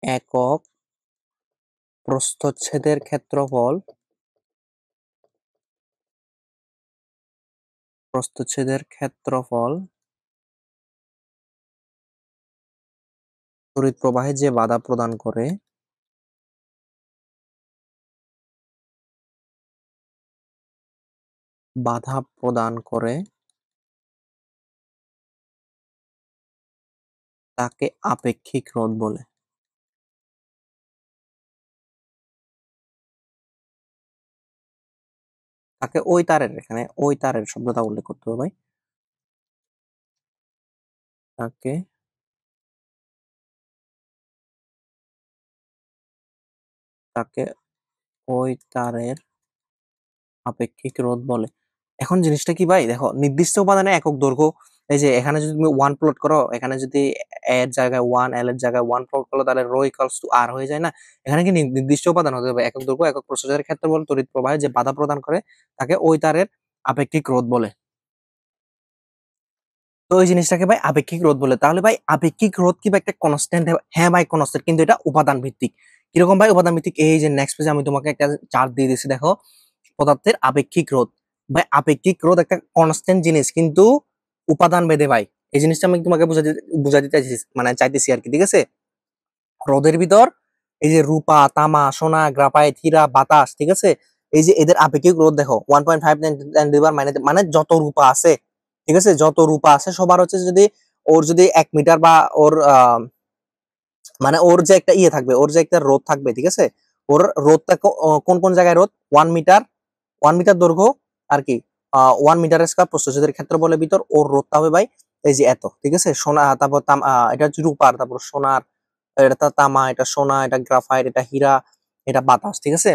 একক প্রস্থচ্ছেদের ক্ষেত্রফল প্রস্থচ্ছেদের ক্ষেত্রফল তড়িৎ প্রবাহে যে বাধা প্রদান করে তাকে আপেক্ষিক রোধ বলে। তাকে ওই তারের, এখানে ওই তারের শব্দটা উল্লেখ করতে হবে ভাই। তাকে তাকে ওই তারের আপেক্ষিক রোধ বলে। এখন জিনিসটা কি ভাই, দেখো নির্দিষ্ট উপাদানে একক দৈর্ঘ্য, এই যে এখানে যদি তুমি 1 প্লট করো, এখানে যদি এর জায়গায় 1, এল এর জায়গায় 1 প্লট করো, তাহলে রো ইকুয়ালস টু আর হয়ে যায় না? এখানে কি নির্দিষ্ট উপাদান হতে হবে, একক দৈর্ঘ্য, একক প্রস্থচ্ছেদের ক্ষেত্রফল তড়িৎ প্রবাহে যে বাধা প্রদান করে তাকে ওই তারের আপেক্ষিক রোধ বলে। তো এই জিনিসটাকে ভাই আপেক্ষিক রোধ বলে। তাহলে ভাই আপেক্ষিক রোধ কি ভাই একটা কনস্ট্যান্ট? হ্যাঁ ভাই কনস্ট্যান্ট, কিন্তু এটা উপাদান ভিত্তিক। কিরকম ভাই উপাদান ভিত্তিক? এই যে নেক্সট পেজে আমি তোমাকে একটা চার্ট দিয়ে দিয়েছি, দেখো পদার্থের আপেক্ষিক রোধ। ভাই আপেক্ষিক রোধ একটা কনস্ট্যান্ট জিনিস, কিন্তু উপাদান ভেদে ভাই। এই জিনিসটা আমি তোমাকে বুঝাতে চাইছি, মানে চাইতেছি আর কি, ঠিক আছে? রোদের ভিতর এই যে রূপা, তামা, সোনা, গ্রাফাইট, হীরা, বাতাস, ঠিক আছে, এই যে এদের আপেক্ষিক রোধ দেখো 1.5 মানে যত রূপা আছে, ঠিক আছে, যত রূপা আছে সবার হচ্ছে যদি ওর যদি 1 মিটার বা ওর মানে ওর যে একটা ইয়ে থাকবে, ওর যে একটা রোধ থাকবে, ঠিক আছে, ওর রোধটা কোন কোন জায়গায় রোধ, 1 মিটার, 1 মিটার দৈর্ঘ্য আর কি 1 মিটার স্কয়ার প্রস্থচ্ছেদের ক্ষেত্রফলের ভিতর ওর রোধটা হবে ভাই এই যে এত, ঠিক আছে। সোনা, তারপর এটা হচ্ছে রূপার, তারপর সোনার, এটা তামা, এটা সোনা, এটা গ্রাফাইট, এটা হীরা, এটা বাতাস, ঠিক আছে।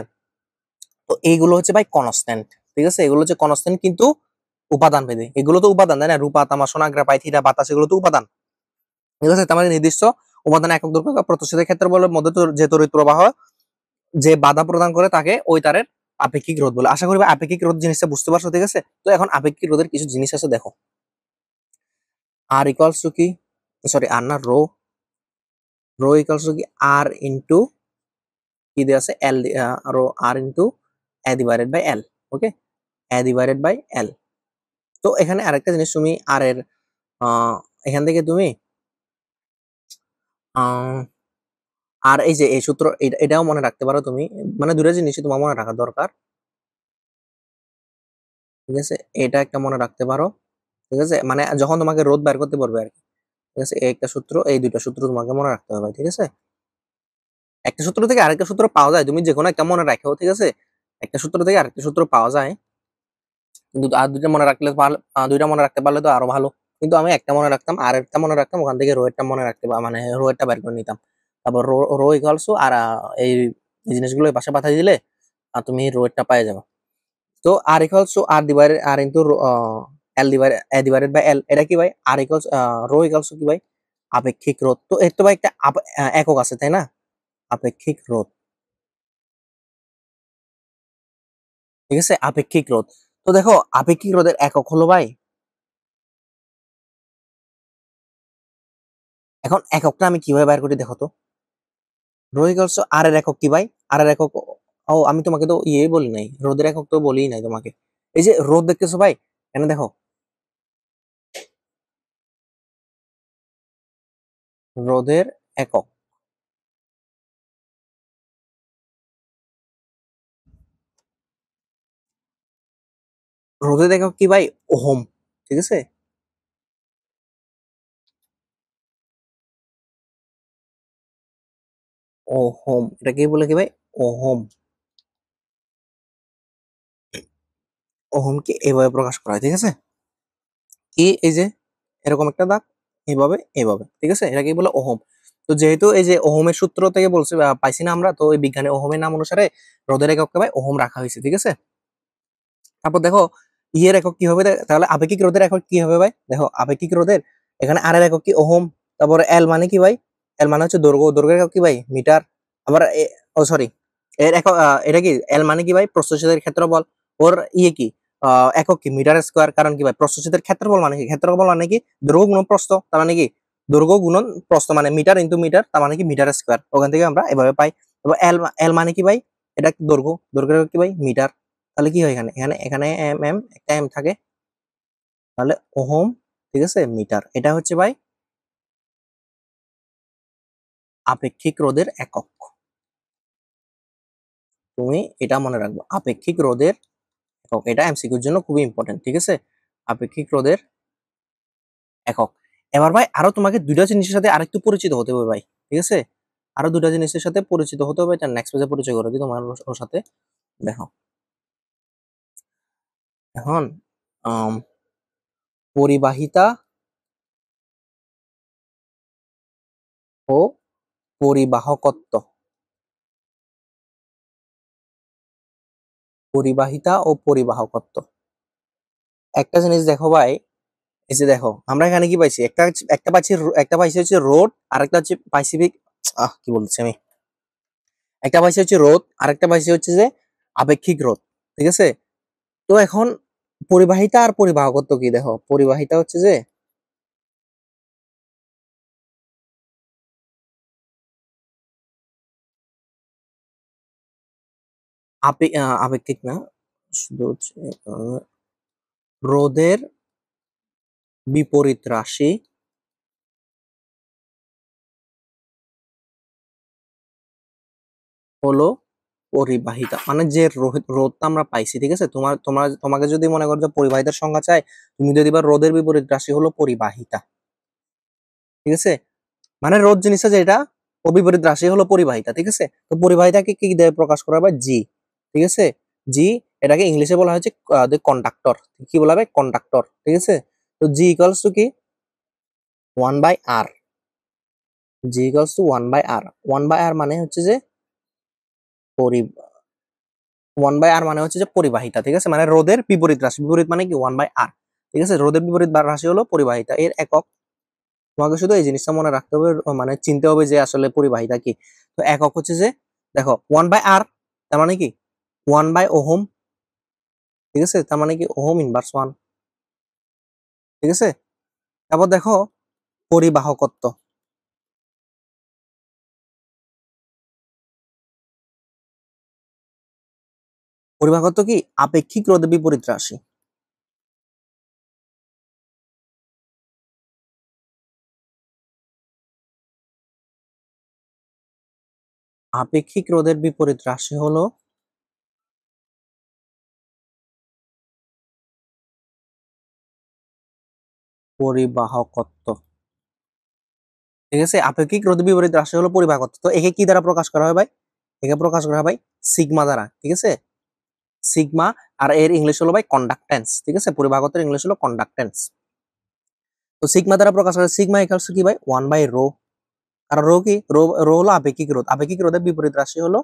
তো এইগুলো হচ্ছে ভাই কনস্ট্যান্ট, ঠিক আছে, এগুলো হচ্ছে কনস্ট্যান্ট কিন্তু উপাদান ভেদে। এগুলো তো উপাদান, তাই না? রূপা, তামা, সোনা, গ্রাফাইট, হীরা, বাতাস, এগুলো তো উপাদান, ঠিক আছে। তার মানে নির্দিষ্ট উপাদান একক দৈর্ঘ্য প্রত্যক্ষের ক্ষেত্রে বলে মধ্যে যে তড়িৎ প্রবাহ যে বাধা প্রদান করে তাকে ওই তারের আপেক্ষিক রোধ বলে। আশা করি আপেক্ষিক রোধ জিনিসটা বুঝতে পারছো, ঠিক আছে। তো এখন আপেক্ষিক রোধের কিছু জিনিস আছে, দেখো আর ইকুয়ালস টু কি, সরি আর না, রো, রো ইকুয়ালস টু কি আর ইনটু কি দেয়া আছে, L, rho R into A divided by L. Okay, A divided by L. তো এখানে আরেকটা জিনিস, তুমি আর এর এখান থেকে তুমি আর এই যে এই সূত্র, এটাও মনে রাখতে পারো তুমি, মানে দুটো জিনিসই তোমার মনে রাখা দরকার, ঠিক আছে। এটা একটা মনে রাখতে পারো, ঠিক আছে, মানে যখন তোমাকে রোধ বের করতে পারবে আর কি, ঠিক আছে। এই একটা সূত্র, এই দুইটা সূত্র তোমাকে মনে রাখতে হবে, ঠিক আছে। একটা সূত্র থেকে আরেকটা সূত্র পাওয়া যায়, তুমি যে কোনো একটা মনে রাখো, ঠিক আছে। একটা সূত্র থেকে আরেকটা সূত্র পাওয়া যায়, কিন্তু আর দুইটা মনে রাখলে ভালো, দুইটা মনে রাখতে পারলে তো আরো ভালো। কিন্তু আমি একটা মনে রাখতাম, আর একটা মনে রাখতাম, ওখান থেকে রো এরটা মনে রাখতে, মানে রো এরটা বের করে নিতাম। তারপর রো রো ইকুয়ালস আর এই এই জিনিসগুলো পাশে পাঠিয়ে দিলে আর তুমি রো এরটা পেয়ে যাবে। তো R equals R divided R into L divided A divided by L, এটা কি ভাই? আর ইকুয়ালস রো ইকুয়ালস কি ভাই? আপেক্ষিক রোধ। তো এর তো ভাই একটা একক আছে, তাই না? আপেক্ষিক রোধ, ঠিক আছে, আপেক্ষিক রোধ। তো দেখো আপেক্ষিক রোধের একক হলো ভাই, এখন এককটা আমি কিভাবে বের করি দেখো তো। রো ইকুয়ালস আর এর একক কি ভাই? আর এর একক, ও আমি তোমাকে তো ইয়ে বলি নাই, রোধের একক তো বলি নাই তোমাকে। এই যে রোধ দেখতেছো ভাই, এখানে দেখো রোধের একক, রোধের একক কি ভাই? ওহম, ঠিক আছে। ওহম, এটা কি বলে কি ভাই? ওহম। ওহমকে এভাবে প্রকাশ করা হয়, ঠিক আছে। কি, এই যে এরকম একটা দাগ, এইভাবে এইভাবে, ঠিক আছে, এটাকে বলে ওহম। তো যেহেতু এই যে ওহমের সূত্র থেকে বলছে পাইছি না আমরা, তো এই বিজ্ঞানে ওহমের নাম অনুসারে রোধের একককে ভাই ওহম রাখা হয়েছে, ঠিক আছে। তারপর দেখো ইয়ের একক কি হবে, তাহলে আপেক্ষিক রোধের একক কি হবে ভাই? দেখো আপেক্ষিক রোধের এখানে আর এর একক কি? ওহম। তারপরে এল মানে কি ভাই? এল মানে হচ্ছে দৈর্ঘ্য, দৈর্ঘ্যের একক কি ভাই? মিটার। আবার ও সরি, এর একক এটা কি এল মানে কি ভাই? প্রস্থচ্ছেদের ক্ষেত্রফল। ওর ইয়ে কি একক কি? Metre square. কারণ কি ভাই? প্রস্থচ্ছেদের ক্ষেত্রফল মানে কি? ক্ষেত্রফল মানে কি? দৈর্ঘ্য গুণন প্রস্থ, তার মানে কি দৈর্ঘ্য গুণন প্রস্থ, মানে মিটার ইনটু মিটার, তার মানে কি মিটার স্কোয়ার। ওখান থেকে আমরা এভাবে পাই। এবার এল, এল মানে কি ভাই? এটা দৈর্ঘ্য, দৈর্ঘ্যের একক কি ভাই? মিটার। তাহলে কি হয় এখানে, এখানে এখানে এম এম একটা এম থাকে, তাহলে ওহম, ঠিক আছে, মিটার। এটা হচ্ছে ভাই আপেক্ষিক রোধের একক। তুমি এটা মনে রাখবে, আপেক্ষিক রোধের একক। এটা এমসিকিউর জন্য খুবই ইম্পর্টেন্ট, ঠিক আছে। আপেক্ষিক রোধের একক। এবার ভাই আরো তোমাকে দুইটা জিনিসের সাথে আরেকটু পরিচিত হতে হবে ভাই, ঠিক আছে। আরো দুইটা জিনিসের সাথে পরিচিত হতে হবে, এটা নেক্সট পেজে পরিচয় করে দিই তোমার ওর সাথে। দেখো এখন পরিবাহিতা ও পরিবাহকত্ব। পরিবাহিতা ও পরিবাহকত্ব। একটা জিনিস দেখো ভাই, এই যে দেখো আমরা এখানে কি পাইছি, একটা পাইছি, একটা পাইছি হচ্ছে রোড, আরেকটা হচ্ছে পাইসিফিক, কি বলছি আমি, একটা পাইছি হচ্ছে রোধ, আরেকটা পাইছি হচ্ছে যে আপেক্ষিক রোধ, ঠিক আছে। তো এখন পরিবাহিতা আর পরিবাহকত্ব কি, দেখো পরিবাহিতা হচ্ছে যে আপেক্ষিক না, শুধু হচ্ছে রোধের বিপরীত রাশি হলো পরিবাহিতা। মানে যে রোধটা আমরা পাইছি, ঠিক আছে, তোমাকে যদি মনে করো যে পরিবাহিতার সংজ্ঞা চাই, তুমি যদি বা রোধের বিপরীত রাশি হলো পরিবাহিতা, ঠিক আছে। মানে রোধ জিনিসটা যেটা, ও বিপরীত রাশি হলো পরিবাহিতা, ঠিক আছে। তো পরিবাহিতাকে কি দিয়ে প্রকাশ করা হবে, জি, ঠিক আছে। জি, এটাকে ইংলিশে বলা হচ্ছে কন্ডাক্টর। কি বলা হবে, কন্ডাক্টর, ঠিক আছে। তো জি ইকুয়ালস টু কি, 1/r। G equals to 1/r। 1/r মানে হচ্ছে যে পরি 1/r মানে হচ্ছে যে পরিবাহিতা, ঠিক আছে। মানে রোধের বিপরীত রাশি, বিপরীত মানে কি 1/r, ঠিক আছে। রোধের বিপরীত রাশি হলো পরিবাহিতা, এর একক। তোমাকে শুধু এই জিনিসটা মনে রাখতে হবে, মানে চিনতে হবে যে আসলে পরিবাহিতা কি। তো একক হচ্ছে যে, দেখো 1/r, তার মানে কি 1/ওহম, ঠিক আছে। তার মানে কি ওহম ইনভার্স 1, ঠিক আছে। তারপর দেখো পরিবাহকত্ব। পরিবাহকত্ব কি, আপেক্ষিক রোধের বিপরীত রাশি। আপেক্ষিক রোধের বিপরীত রাশি হলো পরিবাহকত্ব, ঠিক আছে। আপেক্ষিক রোধের বিপরীত রাশি হলো পরিবাহকত্ব। তো একে কি দ্বারা প্রকাশ করা হয় ভাই, একে প্রকাশ করা হয় ভাই সিগমা দ্বারা, ঠিক আছে। সিগমা, আর এর ইংলিশ হলো ভাই কন্ডাক্টেন্স, ঠিক আছে। পরিবাহকত্বের ইংলিশ হলো কন্ডাক্টেন্স। তো সিগমা দ্বারা প্রকাশ করা, সিগমা ইকুয়ালস কি ভাই 1/রো। আর রো কি, রো হলো আপেক্ষিক রোধ, আপেক্ষিক রোধের বিপরীত রাশি হলো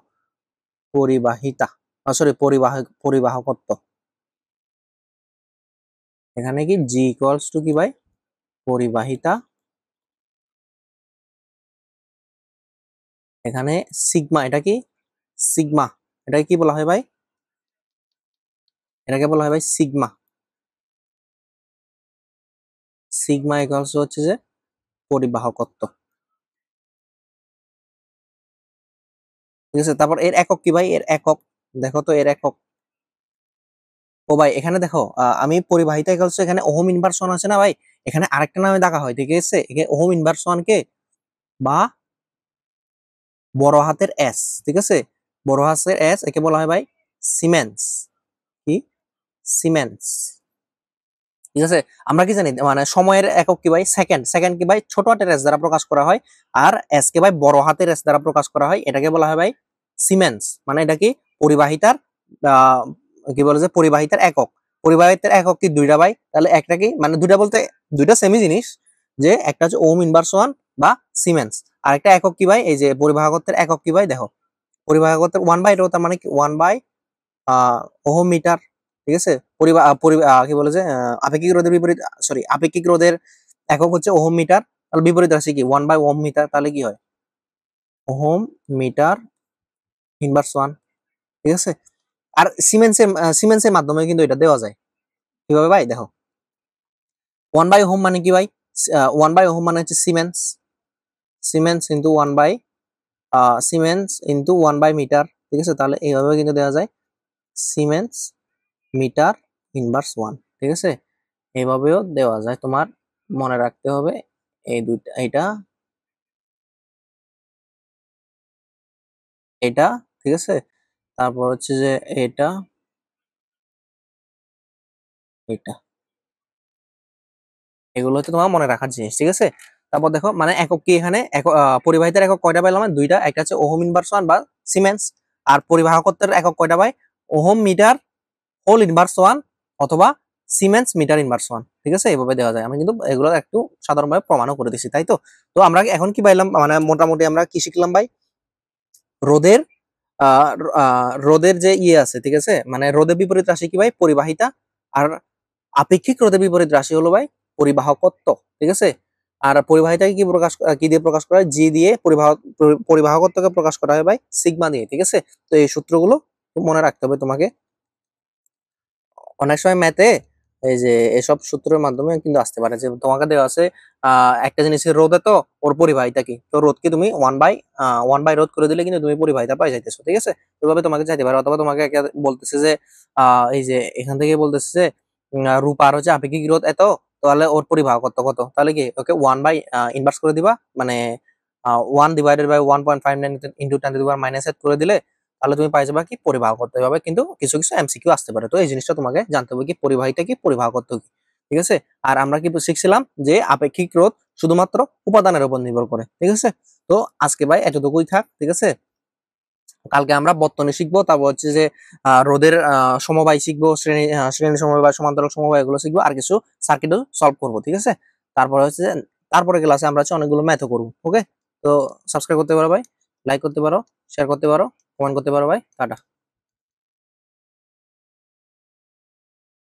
পরিবাহিতা, সরি পরিবাহকত্ব। এখানে কি জি ইকুয়ালস টু কি ভাই, পরিবাহিতা। এখানে সিগমা, এটা কি সিগমা, এটাকে কি বলা হয় ভাই, এটাকে বলা হয় ভাই সিগমা। সিগমা ইকুয়ালস হচ্ছে যে পরিবাহকত্ব, ঠিক আছে। তারপর এর একক কি ভাই, এর একক দেখো তো, এর একক, ও ভাই এখানে দেখো আমি পরিবাহিতা ইকুয়ালস এখানে ওহম ইনভার্স 1 আছে না ভাই, এখানে আরেকটা নামে ডাকা হয়, ঠিক আছে। একে ওহম ইনভার্স 1 কে বা বড় হাতের এস, ঠিক আছে, বড় হাতের এস, একে বলা হয় ভাই সিমেন্স। কি, সিমেন্স, ঠিক আছে। আমরা কি জানি, মানে সময়ের একক কি ভাই, সেকেন্ড। সেকেন্ড কি ভাই ছোট হাতের এস দ্বারা প্রকাশ করা হয়, আর এস কে ভাই বড় হাতের এস দ্বারা প্রকাশ করা হয়, এটাকে বলা হয় ভাই সিমেন্স। মানে এটা কি পরিবাহিতার আহ কি বলে যে পরিবাহিতার একক। পরিবাহিতার একক কি দুইটা ভাই, তাহলে একটা কি, মানে দুইটা বলতে দুইটা সেমি জিনিস, যে একটা হচ্ছে ওম ইনভার্স 1 বা সিমেন্স, আর একটা একক কি ভাই, এই যে পরিবাহকত্বের একক কি ভাই, দেখো পরিবাহকত্বের 1/রো, তার মানে কি 1/, ওহম মিটার, ঠিক আছে। কি বলে যে আপেক্ষিক রোধের বিপরীত, সরি আপেক্ষিক রোধের একক হচ্ছে ওহম মিটার, তাহলে বিপরীত রাশি কি 1/ওহম মিটার, তাহলে কি হয় ওহম মিটার ইনভার্স 1, ঠিক আছে। আর সিমেন্সের মাধ্যমে কিন্তু এটা দেওয়া যায়, কিভাবে ভাই, দেখো 1/ওহম মানে কি ভাই, 1/ওহম মানে হচ্ছে siemens, siemens into 1/, siemens into 1/মিটার, ঠিক আছে। তাহলে এইভাবে কিন্তু দেওয়া যায় সিমেন্স মিটার ইনভার্স 1, ঠিক আছে। এইভাবেও দেওয়া যায়, তোমার মনে রাখতে হবে এই দুইটা, এটা ঠিক আছে, তারপর হচ্ছে যে এটা, এটা, এগুলো হচ্ছে তোমার মনে রাখার জিনিস, ঠিক আছে। তারপর দেখো মানে একক কি এখানে পরিবাহিতার একক কয়টা পাইলাম, দুইটা, একটা হচ্ছে ওহম ইনভার্স ওয়ান বা সিমেন্স, আর পরিবাহকত্বের একক কয়টা পাই, ohm metre whole inverse one অথবা সিমেন্স মিটার ইনভার্স ওয়ান, ঠিক আছে, এইভাবে দেওয়া যায়। আমি কিন্তু এগুলো একটু সাধারণভাবে প্রমাণও করে দিচ্ছি, তাই তো। তো আমরা এখন কি পাইলাম, মানে মোটামুটি আমরা কি শিখলাম ভাই, রোদের রোদের যে ইয়ে আছে, ঠিক আছে, মানে রোদের বিপরীত রাশি কি ভাই, পরিবাহিতা, আর আপেক্ষিক রোধের বিপরীত রাশি হলো ভাই পরিবাহকত্ব, ঠিক আছে। আর পরিবাহিতাকে কি দিয়ে প্রকাশ করা হয়, জি দিয়ে, পরিবাহকত্বকে প্রকাশ করা হয় ভাই সিগমা দিয়ে, ঠিক আছে। তো এই সূত্রগুলো মনে রাখতে হবে তোমাকে। অনেক সময় ম্যাথে এই যে এসব সূত্রের মাধ্যমে কিন্তু আসতে পারে, যে তোমাকে দেওয়া আছে একটা জিনিসের রোধ এত, ওর পরিবাহিতা কি, তো রোধকে তুমি ওয়ান বাই রোধ করে দিলে কিন্তু তুমি পরিবাহিতা পাই যাইতেছো, ঠিক আছে। ওইভাবে তোমাকে চাইতে পারে, অথবা তোমাকে বলতেছে যে এই যে এখান থেকে বলতেছে যে রূপার হচ্ছে আপেক্ষিক রোধ এত, তাহলে ওর পরিবাহকত্ব কত, তাহলে কি ওকে ওয়ান বাই ইনভার্স করে দিবা, মানে 1/1.5 ইন্টু 10⁻⁻8 করে দিলে, তাহলে তুমি পাই যাবা কি পরিবাহকত্ব। এভাবে কিন্তু কিছু কিছু এমসিকিউ আসতে পারে, তো এই জিনিসটা তোমাকে জানতে হবে কি পরিবাহিতা কি, পরিবাহকত্ব কি, ঠিক আছে। আর আমরা কি শিখছিলাম যে আপেক্ষিক রোধ শুধুমাত্র উপাদানের উপর নির্ভর করে, ঠিক আছে। তো আজকে ভাই এতটুকুই থাক, ঠিক আছে। কালকে আমরা বর্তনী শিখবো, তারপর হচ্ছে যে রোধের সমবায় শিখবো, শ্রেণী সমবায়, সমান্তরাল সমবায়, এগুলো শিখবো, আর কিছু সার্কিটও সলভ করবো, ঠিক আছে। তারপরে হচ্ছে তারপরে ক্লাসে আমরা হচ্ছে অনেকগুলো ম্যাথও করবো, ওকে। তো সাবস্ক্রাইব করতে পারো ভাই, লাইক করতে পারো, শেয়ার করতে পারো, কমেন্ট করতে পারো ভাই, টাটা।